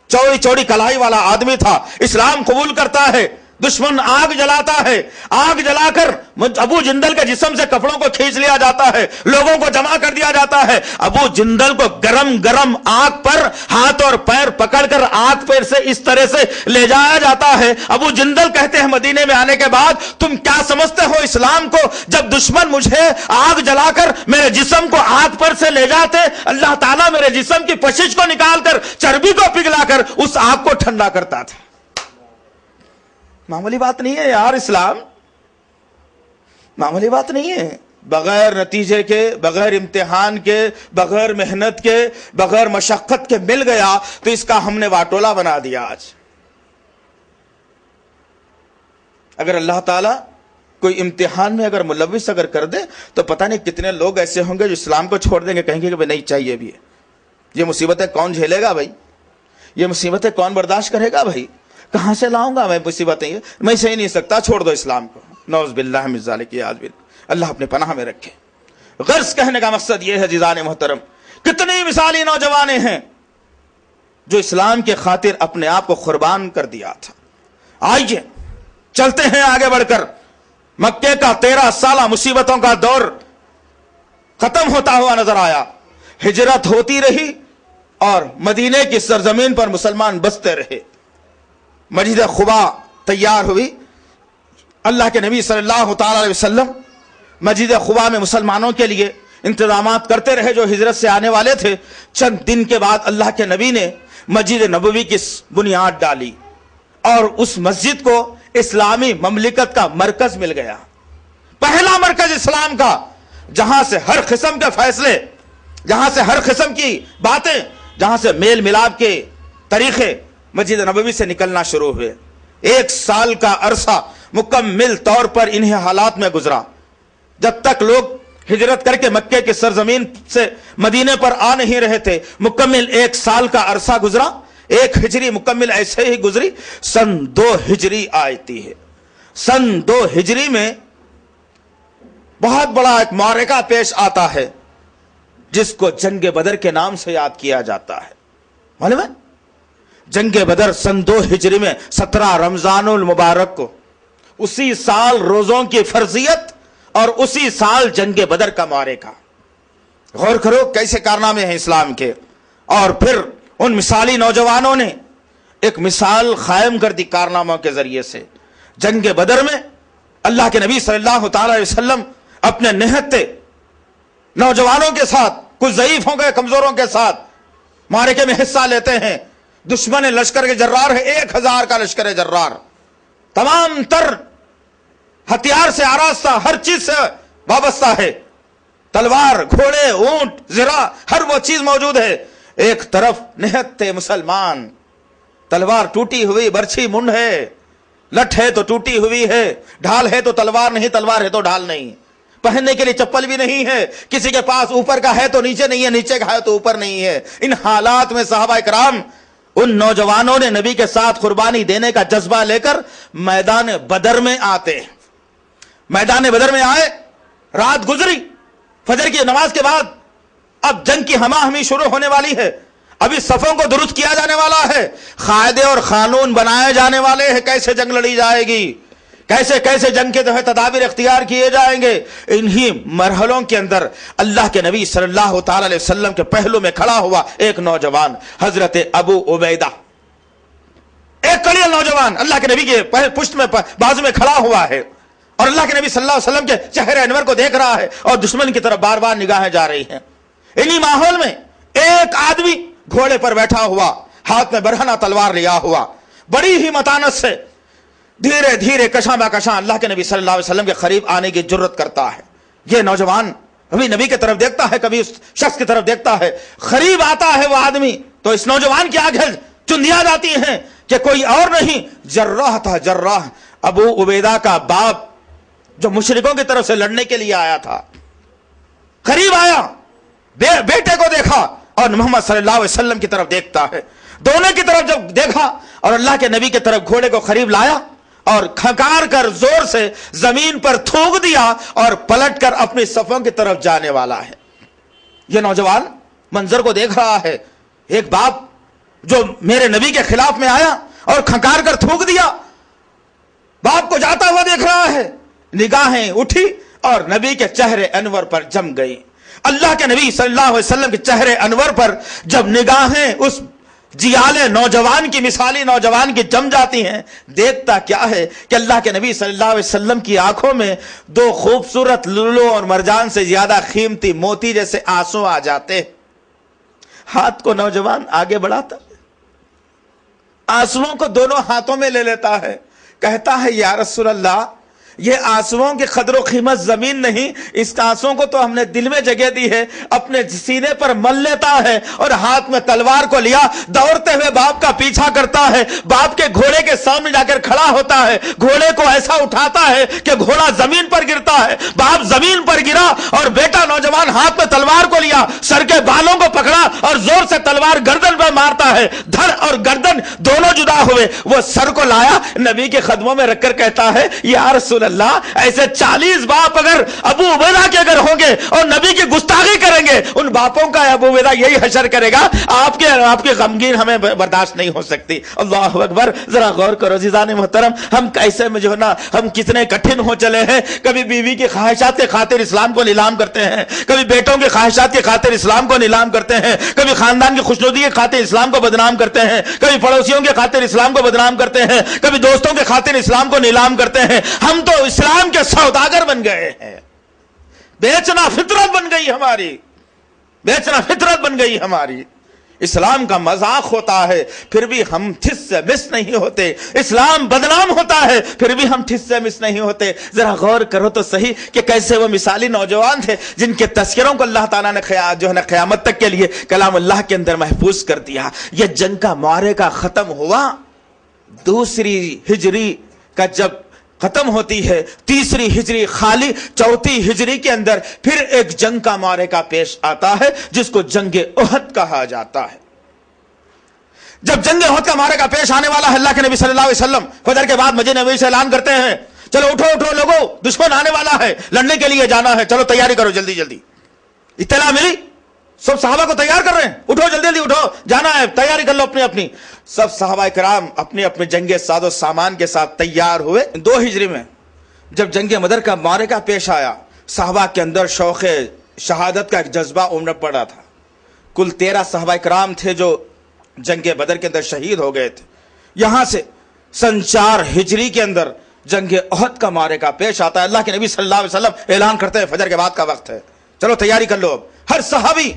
چوڑی چوڑی کلائی والا آدمی تھا، اسلام قبول کرتا ہے، دشمن آگ جلاتا ہے، آگ جلا کر ابو جندل کے جسم سے کپڑوں کو کھینچ لیا جاتا ہے، لوگوں کو جمع کر دیا جاتا ہے، ابو جندل کو گرم گرم آگ پر ہاتھ اور پیر پکڑ کر آگ پیر سے اس طرح سے لے جایا جاتا ہے۔ ابو جندل کہتے ہیں مدینے میں آنے کے بعد، تم کیا سمجھتے ہو اسلام کو؟ جب دشمن مجھے آگ جلا کر میرے جسم کو آگ پر سے لے جاتے، اللہ تعالیٰ میرے جسم کی پشش کو نکال کر، چربی کو پگھلا کر اس آگ کو ٹھنڈا کرتا تھا۔ معمولی بات نہیں ہے یار، اسلام معمولی بات نہیں ہے۔ بغیر نتیجے کے، بغیر امتحان کے، بغیر محنت کے، بغیر مشقت کے مل گیا تو اس کا ہم نے واٹولہ بنا دیا آج۔ اگر اللہ تعالیٰ کوئی امتحان میں اگر ملوث اگر کر دے تو پتہ نہیں کتنے لوگ ایسے ہوں گے جو اسلام کو چھوڑ دیں گے، کہیں گے کہ نہیں چاہیے بھی ہے۔ یہ مصیبتیں کون جھیلے گا بھائی؟ یہ مصیبتیں کون برداشت کرے گا بھائی؟ کہاں سے لاؤں گا میں مصیبتیں؟ میں سہی نہیں سکتا، چھوڑ دو اسلام کو۔ نعوذ باللہ من ذالک، اللہ اپنے پناہ میں رکھے۔ غرض کہنے کا مقصد یہ ہے جزان محترم، کتنی مثالی نوجوانے ہیں جو اسلام کے خاطر اپنے آپ کو قربان کر دیا تھا۔ آئیے چلتے ہیں آگے بڑھ کر۔ مکے کا 13 سالہ مصیبتوں کا دور ختم ہوتا ہوا نظر آیا، ہجرت ہوتی رہی اور مدینے کی سرزمین پر مسلمان بستے رہے۔ مسجد قباء تیار ہوئی، اللہ کے نبی صلی اللہ تعالی علیہ وسلم مسجد قباء میں مسلمانوں کے لیے انتظامات کرتے رہے جو ہجرت سے آنے والے تھے۔ چند دن کے بعد اللہ کے نبی نے مسجد نبوی کی بنیاد ڈالی اور اس مسجد کو اسلامی مملکت کا مرکز مل گیا، پہلا مرکز اسلام کا، جہاں سے ہر قسم کے فیصلے، جہاں سے ہر قسم کی باتیں، جہاں سے میل ملاپ کے طریقے مسجد نبوی سے نکلنا شروع ہوئے۔ 1 سال کا عرصہ مکمل طور پر انہیں حالات میں گزرا، جب تک لوگ ہجرت کر کے مکے کی سرزمین سے مدینے پر آ نہیں رہے تھے۔ مکمل 1 سال کا عرصہ گزرا، 1 ہجری مکمل ایسے ہی گزری۔ سن 2 ہجری آتی ہے۔ سن 2 ہجری میں بہت بڑا ایک معرکہ پیش آتا ہے جس کو جنگ بدر کے نام سے یاد کیا جاتا ہے۔ معلوم ہے جنگ بدر سن 2 ہجری میں 17 رمضان المبارک کو، اسی سال روزوں کی فرضیت اور اسی سال جنگ بدر کا معرکہ۔ غور کرو کیسے کارنامے ہیں اسلام کے۔ اور پھر ان مثالی نوجوانوں نے ایک مثال قائم کر دی کارناموں کے ذریعے سے۔ جنگ بدر میں اللہ کے نبی صلی اللہ تعالی علیہ وسلم اپنے نہتے نوجوانوں کے ساتھ، کچھ ضعیفوں کے، کمزوروں کے ساتھ معرکے میں حصہ لیتے ہیں۔ دشمن لشکر کے جرار ہے، 1000 کا لشکر جرار، تمام تر ہتھیار سے آراستہ، ہر چیز سے وابستہ ہے، تلوار، گھوڑے، اونٹ، زرہ، ہر وہ چیز موجود ہے۔ ایک طرف نہت تھے مسلمان، تلوار ٹوٹی ہوئی، برچھی منڈ ہے، لٹ ہے تو ٹوٹی ہوئی ہے، ڈھال ہے تو تلوار نہیں، تلوار ہے تو ڈھال نہیں، پہننے کے لیے چپل بھی نہیں ہے، کسی کے پاس اوپر کا ہے تو نیچے نہیں ہے، نیچے کا ہے تو اوپر نہیں ہے۔ ان حالات میں صحابہ کرام، ان نوجوانوں نے نبی کے ساتھ قربانی دینے کا جذبہ لے کر میدان بدر میں آتے، میدان بدر میں آئے، رات گزری، فجر کی نماز کے بعد اب جنگ کی ہما ہمی شروع ہونے والی ہے، ابھی صفوں کو درست کیا جانے والا ہے، قاعدے اور قانون بنائے جانے والے ہیں، کیسے جنگ لڑی جائے گی، کیسے کیسے جنگ کے تدابیر اختیار کیے جائیں گے۔ انہی مرحلوں کے اندر اللہ کے نبی صلی اللہ تعالی علیہ وسلم کے پہلو میں کھڑا ہوا ایک نوجوان، حضرت ابو عبیدہ، ایک کڑیل نوجوان اللہ کے نبی کے پشت میں بازو میں کھڑا ہوا ہے، اور اللہ کے نبی صلی اللہ علیہ وسلم کے چہرے انور کو دیکھ رہا ہے، اور دشمن کی طرف بار بار نگاہیں جا رہی ہیں۔ انہی ماحول میں ایک آدمی گھوڑے پر بیٹھا ہوا، ہاتھ میں برہنہ تلوار لیا ہوا، بڑی ہی متانت سے دھیرے دھیرے کشاں با کشاں اللہ کے نبی صلی اللہ علیہ وسلم کے قریب آنے کی جرت کرتا ہے۔ یہ نوجوان کبھی نبی کی طرف دیکھتا ہے، کبھی اس شخص کی طرف دیکھتا ہے، قریب آتا ہے وہ آدمی تو اس نوجوان کی آنکھیں چندیا جاتی ہیں کہ کوئی اور نہیں، جراح تھا، جراح، ابو عبیدہ کا باپ، جو مشرکوں کی طرف سے لڑنے کے لیے آیا تھا۔ قریب آیا، بیٹے کو دیکھا اور محمد صلی اللہ علیہ وسلم کی طرف دیکھتا ہے، دونوں کی طرف جب دیکھا اور اللہ کے نبی کی طرف گھوڑے کو قریب لایا اور کھنکار کر زور سے زمین پر تھوک دیا اور پلٹ کر اپنی صفوں کی طرف جانے والا ہے۔ یہ نوجوان منظر کو دیکھ رہا ہے، ایک باپ جو میرے نبی کے خلاف میں آیا اور کھنکار کر تھوک دیا، باپ کو جاتا ہوا دیکھ رہا ہے، نگاہیں اٹھی اور نبی کے چہرے انور پر جم گئی۔ اللہ کے نبی صلی اللہ علیہ وسلم کے چہرے انور پر جب نگاہیں اس جیالے نوجوان کی، مثالی نوجوان کی جم جاتی ہیں، دیکھتا کیا ہے کہ اللہ کے نبی صلی اللہ علیہ وسلم کی آنکھوں میں دو خوبصورت لولو اور مرجان سے زیادہ قیمتی موتی جیسے آنسو آ جاتے۔ ہاتھ کو نوجوان آگے بڑھاتا، آنسوؤں کو دونوں ہاتھوں میں لے لیتا ہے، کہتا ہے یا رسول اللہ، یہ آنسوؤں کی قدر و قیمت زمین نہیں، اس آنسوؤں کو تو ہم نے دل میں جگہ دی ہے، اپنے سینے پر مل لیتا ہے اور ہاتھ میں تلوار کو لیا، دوڑتے ہوئے باپ کا پیچھا کرتا ہے، باپ کے گھوڑے کے سامنے جا کر کھڑا ہوتا ہے، گھوڑے کو ایسا اٹھاتا ہے کہ گھوڑا زمین پر گرتا ہے، باپ زمین پر گرا اور بیٹا نوجوان ہاتھ میں تلوار کو لیا، سر کے بالوں کو پکڑا اور زور سے تلوار گردن پر مارتا ہے، دھڑ اور گردن دونوں جدا ہوئے، وہ سر کو لایا نبی کے قدموں میں رکھ کر کہتا ہے یا رسول اللہ، ایسے 40 باپ اگر ابو عبیدہ کے اگر ہوں گے اور نبی کی گستاخی کریں گے، ان باپوں کا ابو عبیدہ یہی حشر کرے گا، آپ کے غمگین ہمیں برداشت نہیں ہو سکتی۔ اللہ اکبر، ذرا غور کرو عزیزان محترم، ہم کیسے میں جو ہے نا، ہم کتنے کٹھن ہو چلے ہیں، کبھی بیوی کی خواہشات کے خاطر اسلام کو نیلام کرتے ہیں، کبھی بیٹوں کی خواہشات کی خاطر اسلام کو نیلام کرتے ہیں، کبھی خاندان کی خوشنودی کی خاطر اسلام کو بدنام کرتے ہیں، کبھی پڑوسیوں کی خاطر اسلام کو بدنام کرتے ہیں، کبھی دوستوں کی خاطر اسلام کو نیلام کرتے ہیں۔ ہم تو اسلام کے سوداگر بن گئے ہیں، بیچنا فطرت بن گئی ہماری، بیچنا فطرت بن گئی ہماری۔ اسلام کا مذاق ہوتا ہے پھر بھی ہم ٹھس سے مس نہیں ہوتے، اسلام بدنام ہوتا ہے پھر بھی ہم ٹھس سے مس نہیں ہوتے۔ ذرا غور کرو تو صحیح کہ کیسے وہ مثالی نوجوان تھے جن کے تذکروں کو اللہ تعالیٰ نے جو ہے نا قیامت تک کے لیے کلام اللہ کے اندر محفوظ کر دیا۔ یہ جنگ کا معرکہ ختم ہوا، دوسری ہجری کا جب ختم ہوتی ہے، تیسری ہجری خالی، چوتھی ہجری کے اندر پھر ایک جنگ کا معرکہ پیش آتا ہے جس کو جنگ احد کہا جاتا ہے۔ جب جنگ احد کا معرکہ پیش آنے والا ہے، اللہ کے نبی صلی اللہ علیہ وسلم فجر کے بعد مسجد نبوی سے اعلان کرتے ہیں، چلو اٹھو اٹھو لوگو، دشمن آنے والا ہے، لڑنے کے لیے جانا ہے، چلو تیاری کرو جلدی جلدی۔ اطلاع ملی، سب صحابہ کو تیار کر رہے ہیں، اٹھو جلدی جلدی اٹھو، جانا ہے، تیاری کر لو اپنی اپنی۔ سب صحابہ کرام اپنے اپنے جنگ ساز و سامان کے ساتھ تیار ہوئے۔ 2 ہجری میں جب جنگ بدر کا معرکہ پیش آیا، صحابہ کے اندر شوق شہادت کا ایک جذبہ امڑ پڑا تھا۔ کل 13 صحابہ کرام تھے جو جنگ بدر کے اندر شہید ہو گئے تھے۔ یہاں سے سن 4 ہجری کے اندر جنگ احد کا معرکہ پیش آتا ہے۔ اللہ کے نبی صلی اللہ علیہ وسلم اعلان کرتے ہیں فجر کے بعد کا وقت ہے، چلو تیاری کر لو۔ اب ہر صحابی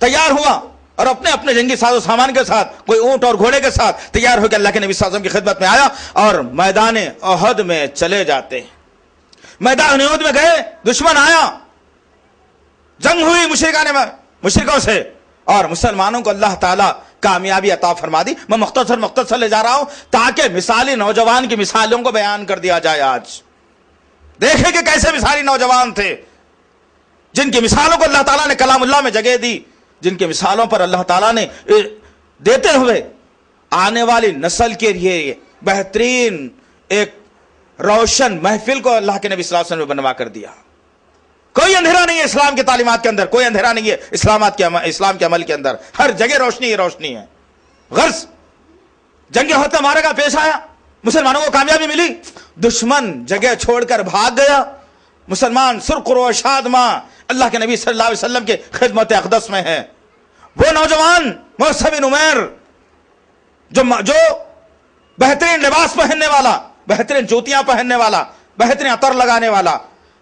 تیار ہوا اور اپنے اپنے جنگی ساز و سامان کے ساتھ، کوئی اونٹ اور گھوڑے کے ساتھ تیار ہو کے اللہ کے نبی صلی اللہ علیہ وسلم کی خدمت میں آیا اور میدان احد میں چلے جاتے ہیں۔ میدان احد میں گئے، دشمن آیا، جنگ ہوئی مشرکوں سے اور مسلمانوں کو اللہ تعالیٰ کامیابی عطا فرما دی۔ میں مختصر لے جا رہا ہوں تاکہ مثالی نوجوان کی مثالوں کو بیان کر دیا جائے۔ آج دیکھیں کہ کیسے مثالی نوجوان تھے، جن کی مثالوں کو اللہ تعالیٰ نے کلام اللہ میں جگہ دی، جن کی مثالوں پر اللہ تعالیٰ نے دیتے ہوئے آنے والی نسل کے لیے بہترین ایک روشن محفل کو اللہ کے نبی صلی اللہ علیہ وسلم نے بنوا کر دیا۔ کوئی اندھیرا نہیں ہے اسلام کی تعلیمات کے اندر، کوئی اندھیرا نہیں ہے اسلام کے عمل کے اندر، ہر جگہ روشنی ہی روشنی ہے۔ غرض جنگ احد کا معرکہ پیش آیا، مسلمانوں کو کامیابی ملی، دشمن جگہ چھوڑ کر بھاگ گیا، مسلمان سرخرو و شادماں اللہ کے نبی صلی اللہ علیہ وسلم کے خدمت اقدس میں ہے۔ وہ نوجوان مصعب بن عمیر جو بہترین لباس پہننے والا، بہترین جوتیاں پہننے والا، بہترین عطر لگانے والا،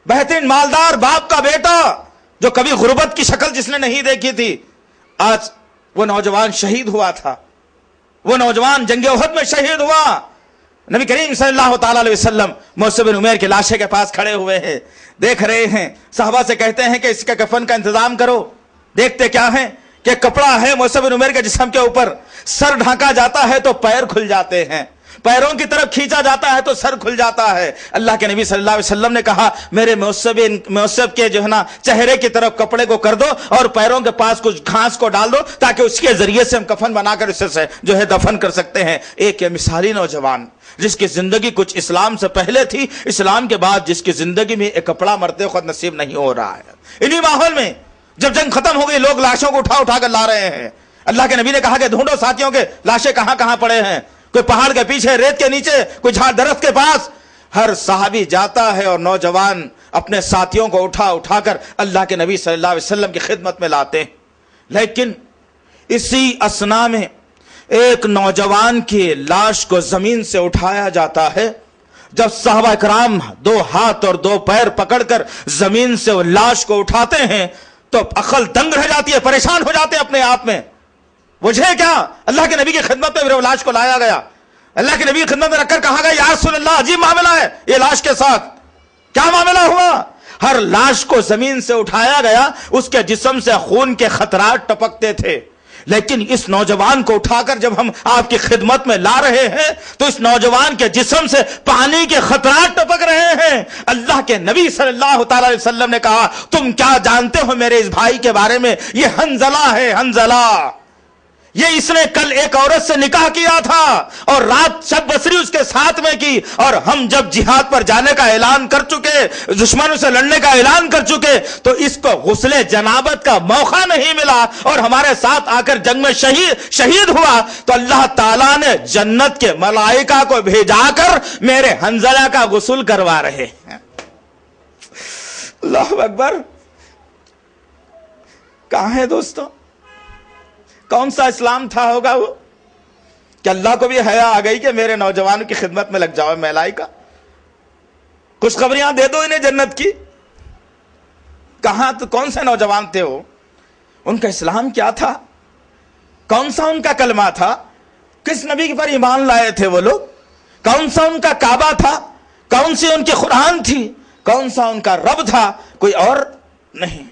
بہترین مالدار باپ کا بیٹا، جو کبھی غربت کی شکل جس نے نہیں دیکھی تھی، آج وہ نوجوان شہید ہوا تھا، وہ نوجوان جنگ احد میں شہید ہوا۔ نبی کریم صلی اللہ تعالیٰ علیہ وسلم مصعب بن عمیر کے لاشے کے پاس کھڑے ہوئے ہیں، دیکھ رہے ہیں، صحابہ سے کہتے ہیں کہ اس کے کفن کا انتظام کرو۔ دیکھتے کیا ہے کہ کپڑا ہے مصعب بن عمیر کے جسم کے اوپر، سر ڈھانکا جاتا ہے تو پیر کھل جاتے ہیں، پیروں کی طرف کھینچا جاتا ہے تو سر کھل جاتا ہے۔ اللہ کے نبی صلی اللہ علیہ وسلم نے کہا میرے مصعب کے جو ہے نا چہرے کی طرف کپڑے کو کر دو اور پیروں کے پاس کچھ گھاس کو ڈال دو تاکہ اس کے ذریعے سے ہم کفن بنا کر اسے جو ہے دفن کر سکتے ہیں۔ ایک یہ مثالی نوجوان جس کی زندگی کچھ اسلام سے پہلے تھی، اسلام کے بعد جس کی زندگی میں ایک کپڑا مرتے وقت نصیب نہیں ہو رہا ہے۔ انہی ماحول میں جب جنگ ختم ہو گئی، لوگ لاشوں کو اٹھا اٹھا کر لا رہے ہیں۔ اللہ کے نبی نے کہا کہ ڈھونڈو ساتھیوں کے لاشیں کہاں کہاں پڑے ہیں، کوئی پہاڑ کے پیچھے، ریت کے نیچے، کوئی جھاڑ درخت کے پاس۔ ہر صحابی جاتا ہے اور نوجوان اپنے ساتھیوں کو اٹھا اٹھا کر اللہ کے نبی صلی اللہ علیہ وسلم کی خدمت میں لاتے ہیں۔ لیکن اسی اثنا میں ایک نوجوان کی لاش کو زمین سے اٹھایا جاتا ہے۔ جب صحابہ اکرام دو ہاتھ اور دو پیر پکڑ کر زمین سے وہ لاش کو اٹھاتے ہیں تو عقل دنگ رہ جاتی ہے، پریشان ہو جاتے ہیں اپنے آپ میں۔ وجہ کیا؟ اللہ کے نبی کی خدمت میں لاش کو لایا گیا، اللہ کے نبی کی خدمت میں رکھ کر کہا گیا یا رسول اللہ عجیب معاملہ ہے یہ لاش کے ساتھ، کیا معاملہ ہوا؟ ہر لاش کو زمین سے اٹھایا گیا، اس کے جسم سے خون کے خطرات ٹپکتے تھے، لیکن اس نوجوان کو اٹھا کر جب ہم آپ کی خدمت میں لا رہے ہیں تو اس نوجوان کے جسم سے پانی کے خطرات ٹپک رہے ہیں۔ اللہ کے نبی صلی اللہ تعالی علیہ وسلم نے کہا تم کیا جانتے ہو میرے اس بھائی کے بارے میں؟ یہ حنظلہ ہے، حنظلہ، یہ اس نے کل ایک عورت سے نکاح کیا تھا اور رات شب بسری اس کے ساتھ میں کی، اور ہم جب جہاد پر جانے کا اعلان کر چکے، دشمنوں سے لڑنے کا اعلان کر چکے تو اس کو غسل جنابت کا موقع نہیں ملا اور ہمارے ساتھ آ کر جنگ میں شہید ہوا، تو اللہ تعالیٰ نے جنت کے ملائکہ کو بھیجا کر میرے حنظلہ کا غسل کروا رہے ہیں۔ اللہ اکبر! کہاں ہے دوستوں؟ کون سا اسلام تھا ہوگا وہ کہ اللہ کو بھی حیا آ گئی کہ میرے نوجوانوں کی خدمت میں لگ جاؤ ملائکہ، خوشخبریاں دے دو انہیں جنت کی۔ کہاں تو کون سے نوجوان تھے وہ؟ ان کا اسلام کیا تھا؟ کون سا ان کا کلمہ تھا؟ کس نبی پر ایمان لائے تھے وہ لوگ؟ کون سا ان کا کعبہ تھا؟ کون سی ان کی قرآن تھی؟ کون سا ان کا رب تھا؟ کوئی اور نہیں،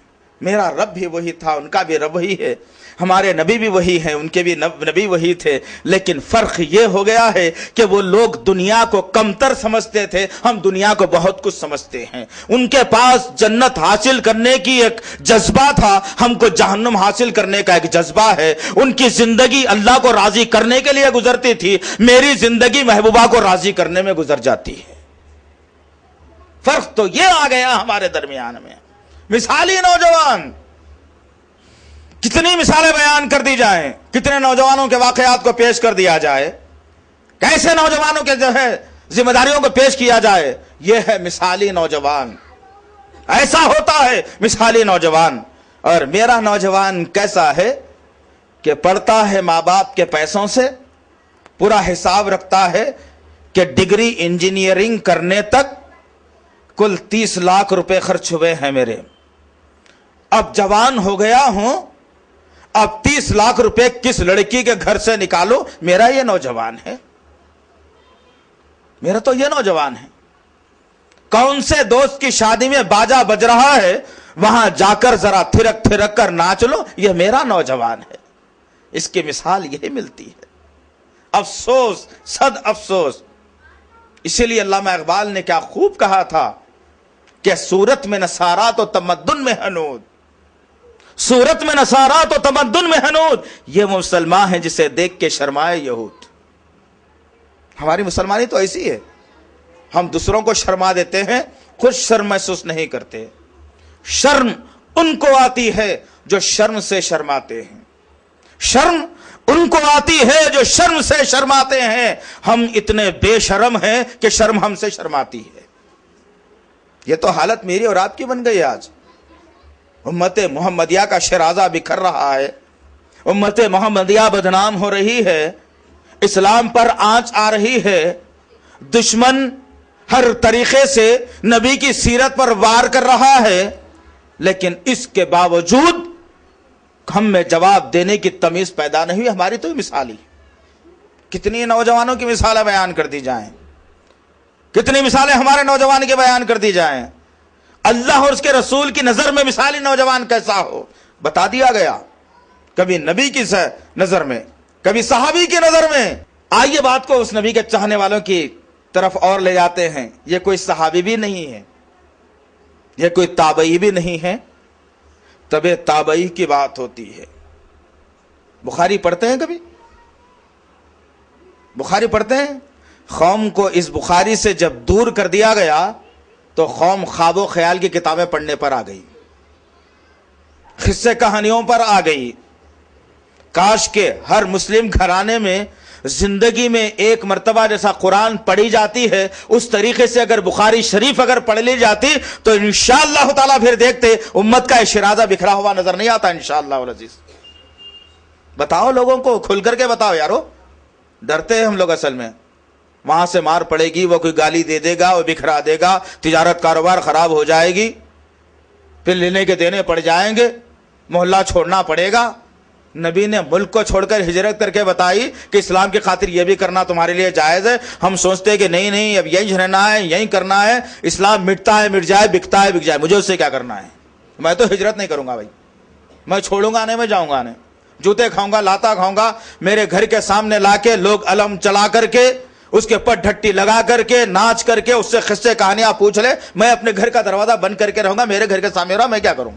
میرا رب بھی وہی تھا، ان کا بھی رب وہی ہے، ہمارے نبی بھی وہی ہیں، ان کے بھی نبی وہی تھے، لیکن فرق یہ ہو گیا ہے کہ وہ لوگ دنیا کو کمتر سمجھتے تھے، ہم دنیا کو بہت کچھ سمجھتے ہیں۔ ان کے پاس جنت حاصل کرنے کی ایک جذبہ تھا، ہم کو جہنم حاصل کرنے کا ایک جذبہ ہے۔ ان کی زندگی اللہ کو راضی کرنے کے لیے گزرتی تھی، میری زندگی محبوبہ کو راضی کرنے میں گزر جاتی ہے۔ فرق تو یہ آ گیا ہمارے درمیان میں۔ مثالی نوجوان، کتنی مثالیں بیان کر دی جائیں، کتنے نوجوانوں کے واقعات کو پیش کر دیا جائے، کیسے نوجوانوں کے جو ہے ذمہ داریوں کو پیش کیا جائے۔ یہ ہے مثالی نوجوان، ایسا ہوتا ہے مثالی نوجوان۔ اور میرا نوجوان کیسا ہے کہ پڑھتا ہے ماں باپ کے پیسوں سے، پورا حساب رکھتا ہے کہ ڈگری انجینئرنگ کرنے تک کل 30 لاکھ روپے خرچ ہوئے ہیں میرے، اب جوان ہو گیا ہوں، اب 30 لاکھ روپے کس لڑکی کے گھر سے نکالو؟ میرا یہ نوجوان ہے، میرا تو یہ نوجوان ہے۔ کون سے دوست کی شادی میں باجا بج رہا ہے وہاں جا کر ذرا تھرک تھرک کر ناچ لو، یہ میرا نوجوان ہے۔ اس کی مثال یہی ملتی ہے۔ افسوس، صد افسوس۔ اسی لیے علامہ اقبال نے کیا خوب کہا تھا کہ صورت میں نصارات و تمدن میں حنود، صورت میں نصارات و تمدن میں حنود، یہ وہ مسلمان ہیں جسے دیکھ کے شرمائے یہود۔ ہماری مسلمانی تو ایسی ہے، ہم دوسروں کو شرما دیتے ہیں، خود شرم محسوس نہیں کرتے۔ شرم ان کو آتی ہے جو شرم سے شرماتے ہیں، شرم ان کو آتی ہے جو شرم سے شرماتے ہیں۔ ہم اتنے بے شرم ہیں کہ شرم ہم سے شرماتی ہے۔ یہ تو حالت میری اور آپ کی بن گئی آج۔ امت محمدیہ کا شرازہ بکھر رہا ہے، امت محمدیہ بدنام ہو رہی ہے، اسلام پر آنچ آ رہی ہے، دشمن ہر طریقے سے نبی کی سیرت پر وار کر رہا ہے، لیکن اس کے باوجود ہم میں جواب دینے کی تمیز پیدا نہیں ہوئی۔ ہماری تو مثال ہی، کتنی نوجوانوں کی مثالیں بیان کر دی جائیں، کتنی مثالیں ہمارے نوجوان کے بیان کر دی جائیں۔ اللہ اور اس کے رسول کی نظر میں مثالی نوجوان کیسا ہو بتا دیا گیا، کبھی نبی کی نظر میں، کبھی صحابی کی نظر میں۔ آئیے بات کو اس نبی کے چاہنے والوں کی طرف اور لے جاتے ہیں۔ یہ کوئی صحابی بھی نہیں ہے، یہ کوئی تابعی بھی نہیں ہے، تبع تابعی کی بات ہوتی ہے۔ بخاری پڑھتے ہیں، کبھی بخاری پڑھتے ہیں؟ قوم کو اس بخاری سے جب دور کر دیا گیا تو قوم خواب و خیال کی کتابیں پڑھنے پر آ گئی، قصے کہانیوں پر آ گئی۔ کاش کہ ہر مسلم گھرانے میں زندگی میں ایک مرتبہ جیسا قرآن پڑھی جاتی ہے، اس طریقے سے اگر بخاری شریف اگر پڑھ لی جاتی تو انشاءاللہ تعالیٰ پھر دیکھتے امت کا شرازہ بکھرا ہوا نظر نہیں آتا انشاءاللہ العزیز۔ بتاؤ لوگوں کو، کھل کر کے بتاؤ یارو، ڈرتے ہیں ہم لوگ اصل میں۔ وہاں سے مار پڑے گی، وہ کوئی گالی دے دے گا، وہ بکھرا دے گا، تجارت کاروبار خراب ہو جائے گی، پھر لینے کے دینے پڑ جائیں گے، محلہ چھوڑنا پڑے گا۔ نبی نے ملک کو چھوڑ کر ہجرت کر کے بتائی کہ اسلام کی خاطر یہ بھی کرنا تمہارے لیے جائز ہے۔ ہم سوچتے ہیں کہ نہیں نہیں اب یہیں رہنا ہے، یہیں کرنا ہے، اسلام مٹتا ہے مٹ جائے، بکتا ہے بک جائے، مجھے اس سے کیا کرنا ہے، میں تو ہجرت نہیں کروں گا بھائی، میں چھوڑوں گا نہیں، میں جاؤں گا نہیں، جوتے کھاؤں گا، لاتا کھاؤں گا، میرے گھر کے سامنے لا کے لوگ علم چلا کر کے، اس کے پر ڈھٹی لگا کر کے، ناچ کر کے، اس سے قصے کہانیاں پوچھ لے، میں اپنے گھر کا دروازہ بند کر کے رہوں گا، میرے گھر کے سامنے رہا، میں کیا کروں؟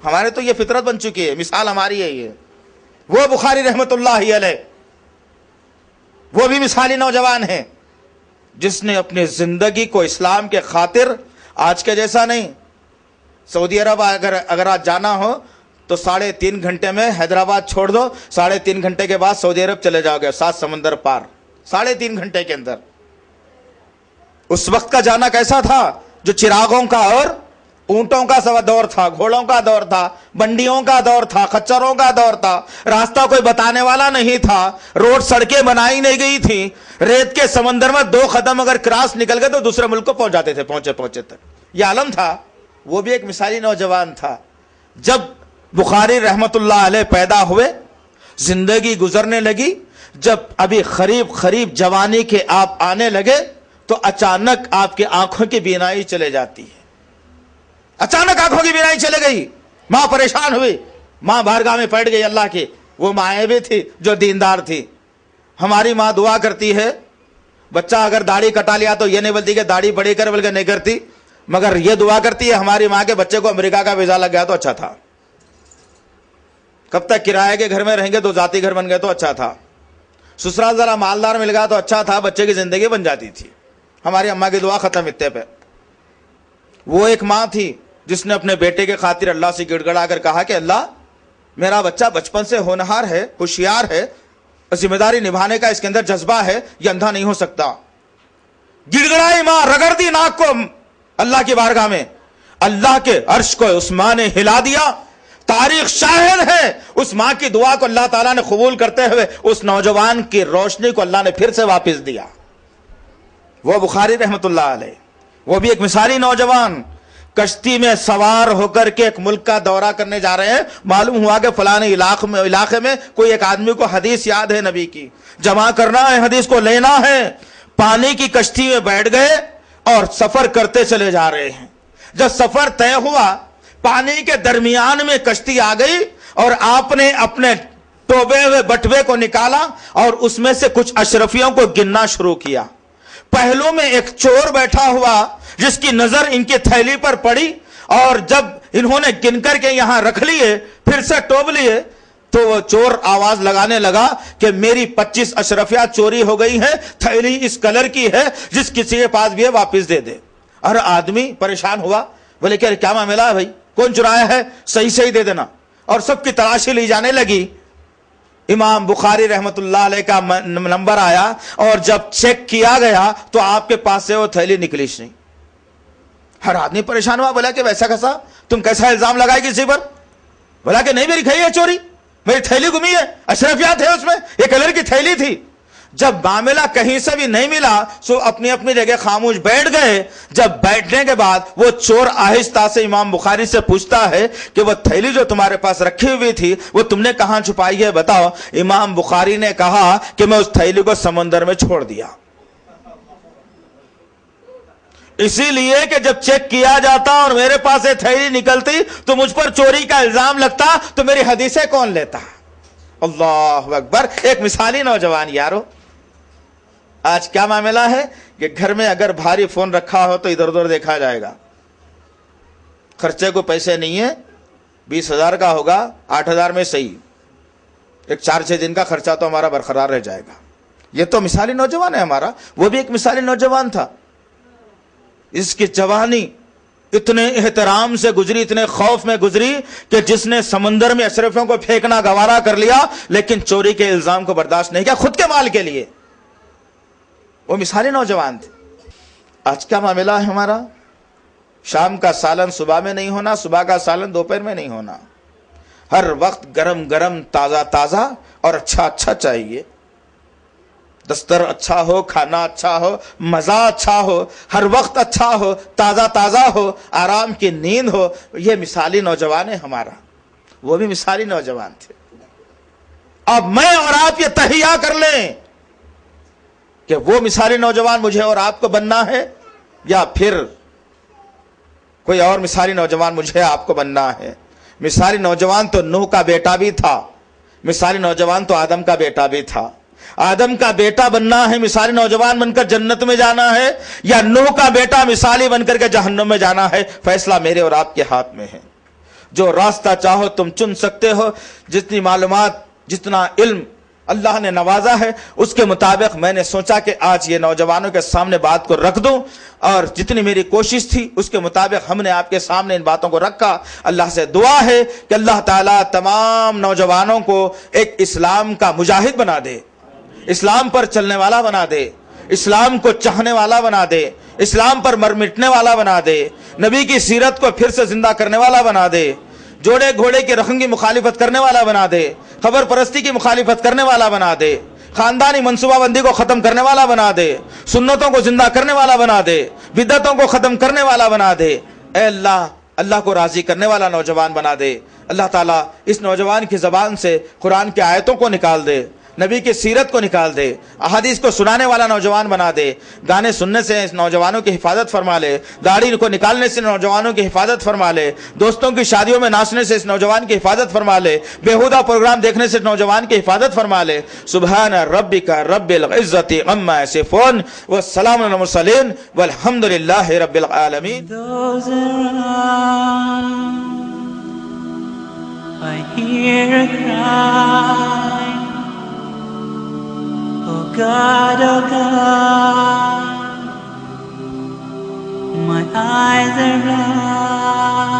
ہمارے تو یہ فطرت بن چکی ہے، مثال ہماری ہے یہ۔ وہ بخاری رحمت اللہ علیہ، وہ بھی مثالی نوجوان ہیں جس نے اپنی زندگی کو اسلام کے خاطر، آج کے جیسا نہیں، سعودی عرب اگر آج جانا ہو تو 3.5 گھنٹے میں حیدرآباد چھوڑ دو، 3.5 گھنٹے کے بعد سعودی عرب چلے جاؤ گے، 7 سمندر پار، 3.5 گھنٹے کے اندر۔ اس وقت کا جانا کیسا تھا؟ جو چراغوں کا اور اونٹوں کا دور تھا، گھوڑوں کا دور تھا، بنڈیوں کا دور تھا، خچروں کا دور تھا، راستہ کوئی بتانے والا نہیں تھا، روڈ سڑکیں بنائی نہیں گئی تھی، ریت کے سمندر میں 2 قدم اگر کراس نکل گئے تو دوسرے ملک کو پہنچ جاتے تھے، پہنچے تک یہ عالم تھا۔ وہ بھی ایک مثالی نوجوان تھا۔ جب بخاری رحمت اللہ علیہ پیدا ہوئے، زندگی گزرنے لگی، جب ابھی قریب جوانی کے آپ آنے لگے تو اچانک آپ کی آنکھوں کی بینائی چلے جاتی ہے، اچانک آنکھوں کی بینائی چلے گئی۔ ماں پریشان ہوئی، ماں بارگاہ میں بیٹھ گئی اللہ کی۔ وہ مائیں بھی تھی جو دیندار تھی۔ ہماری ماں دعا کرتی ہے، بچہ اگر داڑھی کٹا لیا تو یہ نہیں بولتی کہ داڑھی بڑی کر، بلکہ نہیں کرتی، مگر یہ دعا کرتی ہے ہماری ماں کے بچے کو امریکہ کا ویزا لگ گیا تو اچھا تھا، کب تک کرائے کے گھر میں رہیں گے تو ذاتی گھر بن گئے تو اچھا تھا، سسرال ذرا مالدار مل گیا تو اچھا تھا، بچے کی زندگی بن جاتی تھی۔ ہماری اماں کی دعا ختم اتنے پہ۔ وہ ایک ماں تھی جس نے اپنے بیٹے کے خاطر اللہ سے گڑ گڑا کر کہا کہ اللہ میرا بچہ بچپن سے ہونہار ہے، ہوشیار ہے، ذمہ داری نبھانے کا اس کے اندر جذبہ ہے، یہ اندھا نہیں ہو سکتا۔ گڑ گڑائی ماں، رگڑ دی ناک کو اللہ کی بارگاہ میں، اللہ کے عرش کو اس ماں نے ہلا دیا۔ تاریخ شاہد ہے اس ماں کی دعا کو اللہ تعالیٰ نے قبول کرتے ہوئے اس نوجوان کی روشنی کو اللہ نے پھر سے واپس دیا۔ وہ بخاری رحمت اللہ علیہ، وہ بھی ایک مثالی نوجوان، کشتی میں سوار ہو کر کے ایک ملک کا دورہ کرنے جا رہے ہیں، معلوم ہوا کہ فلانے علاقے میں کوئی ایک آدمی کو حدیث یاد ہے نبی کی، جمع کرنا ہے، حدیث کو لینا ہے۔ پانی کی کشتی میں بیٹھ گئے اور سفر کرتے چلے جا رہے ہیں۔ جب سفر طے ہوا، پانی کے درمیان میں کشتی آ گئی اور آپ نے اپنے ٹوبے ہوئے بٹوے کو نکالا اور اس میں سے کچھ اشرفیوں کو گننا شروع کیا۔ پہلو میں ایک چور بیٹھا ہوا جس کی نظر ان کی تھیلی پر پڑی اور جب انہوں نے گن کر کے یہاں رکھ لیے پھر سے ٹوب لیے تو وہ چور آواز لگانے لگا کہ میری 25 اشرفیات چوری ہو گئی ہیں، تھیلی اس کلر کی ہے، جس کسی کے پاس بھی ہے واپس دے دے۔ اور آدمی پریشان ہوا، بولے کہ کیا معاملہ ہے بھائی، کون چرایا ہے، صحیح دے دینا۔ اور سب کی تلاشی لی جانے لگی۔ امام بخاری رحمت اللہ علیہ کا نمبر آیا اور جب چیک کیا گیا تو آپ کے پاس سے وہ تھیلی نکلیش نہیں۔ ہر آدمی پریشان ہوا، بولا کہ ویسا کیسا، تم کیسا الزام لگائے کسی پر؟ بولا کہ نہیں، میری کھائی ہے چوری، میری تھیلی گمی ہے، اشرفیات ہے اس میں، یہ کلر کی تھیلی تھی۔ جب معاملہ کہیں سے بھی نہیں ملا سو اپنی اپنی جگہ خاموش بیٹھ گئے۔ جب بیٹھنے کے بعد وہ چور آہستہ سے امام بخاری سے پوچھتا ہے کہ وہ تھیلی جو تمہارے پاس رکھی ہوئی تھی وہ تم نے کہاں چھپائی ہے بتاؤ؟ امام بخاری نے کہا کہ میں اس تھیلی کو سمندر میں چھوڑ دیا۔ اسی لیے کہ جب چیک کیا جاتا اور میرے پاس یہ تھیلی نکلتی تو مجھ پر چوری کا الزام لگتا تو میری حدیثیں کون لیتا؟ اللہ اکبر۔ ایک مثالی نوجوان یارو، آج کیا معاملہ ہے کہ گھر میں اگر بھاری فون رکھا ہو تو ادھر ادھر دیکھا جائے گا، خرچے کو پیسے نہیں ہے، 20,000 کا ہوگا، 8,000 میں صحیح، ایک 4-6 دن کا خرچہ تو ہمارا برقرار رہ جائے گا۔ یہ تو مثالی نوجوان ہے ہمارا، وہ بھی ایک مثالی نوجوان تھا۔ اس کی جوانی اتنے احترام سے گزری، اتنے خوف میں گزری کہ جس نے سمندر میں اشرفیوں کو پھینکنا گوارا کر لیا لیکن چوری کے الزام کو برداشت نہیں کیا، خود کے مال کے لیے۔ وہ مثالی نوجوان تھے۔ آج کیا معاملہ ہے ہمارا؟ شام کا سالن صبح میں نہیں ہونا، صبح کا سالن دوپہر میں نہیں ہونا، ہر وقت گرم گرم تازہ تازہ اور اچھا اچھا چاہیے۔ دستر اچھا ہو، کھانا اچھا ہو، مزہ اچھا ہو، ہر وقت اچھا ہو، تازہ تازہ ہو، آرام کی نیند ہو۔ یہ مثالی نوجوان ہے ہمارا، وہ بھی مثالی نوجوان تھے۔ اب میں اور آپ یہ تہیہ کر لیں کہ وہ مثالی نوجوان مجھے اور آپ کو بننا ہے یا پھر کوئی اور مثالی نوجوان مجھے آپ کو بننا ہے۔ مثالی نوجوان تو نوح کا بیٹا بھی تھا، مثالی نوجوان تو آدم کا بیٹا بھی تھا۔ آدم کا بیٹا بننا ہے، مثالی نوجوان بن کر جنت میں جانا ہے، یا نوح کا بیٹا مثالی بن کر کے جہنم میں جانا ہے، فیصلہ میرے اور آپ کے ہاتھ میں ہے۔ جو راستہ چاہو تم چن سکتے ہو، جتنی معلومات، جتنا علم اللہ نے نوازا ہے اس کے مطابق میں نے سوچا کہ آج یہ نوجوانوں کے سامنے بات کو رکھ دوں، اور جتنی میری کوشش تھی اس کے مطابق ہم نے آپ کے سامنے ان باتوں کو رکھا۔ اللہ سے دعا ہے کہ اللہ تعالیٰ تمام نوجوانوں کو ایک اسلام کا مجاہد بنا دے، اسلام پر چلنے والا بنا دے، اسلام کو چاہنے والا بنا دے، اسلام پر مر مٹنے والا بنا دے، نبی کی سیرت کو پھر سے زندہ کرنے والا بنا دے، جوڑے گھوڑے کی رقم کی مخالفت کرنے والا بنا دے، خبر پرستی کی مخالفت کرنے والا بنا دے، خاندانی منصوبہ بندی کو ختم کرنے والا بنا دے، سنتوں کو زندہ کرنے والا بنا دے، بدعتوں کو ختم کرنے والا بنا دے۔ اے اللہ، اللہ کو راضی کرنے والا نوجوان بنا دے۔ اللہ تعالیٰ اس نوجوان کی زبان سے قرآن کی آیتوں کو نکال دے، نبی کی سیرت کو نکال دے، احادیث کو سنانے والا نوجوان بنا دے۔ گانے سننے سے اس نوجوانوں کی حفاظت فرما لے، داڑھی کو نکالنے سے نوجوانوں کی حفاظت فرما لے، دوستوں کی شادیوں میں ناچنے سے اس نوجوان کی حفاظت فرما لے، بیہودہ پروگرام دیکھنے سے نوجوان کی حفاظت فرما لے۔ سبحان ربک رب العزت عما یصفون والسلام علی المرسلین والحمد للہ رب العالمین۔ Those around, I hear a cry. Oh God, my eyes are blind.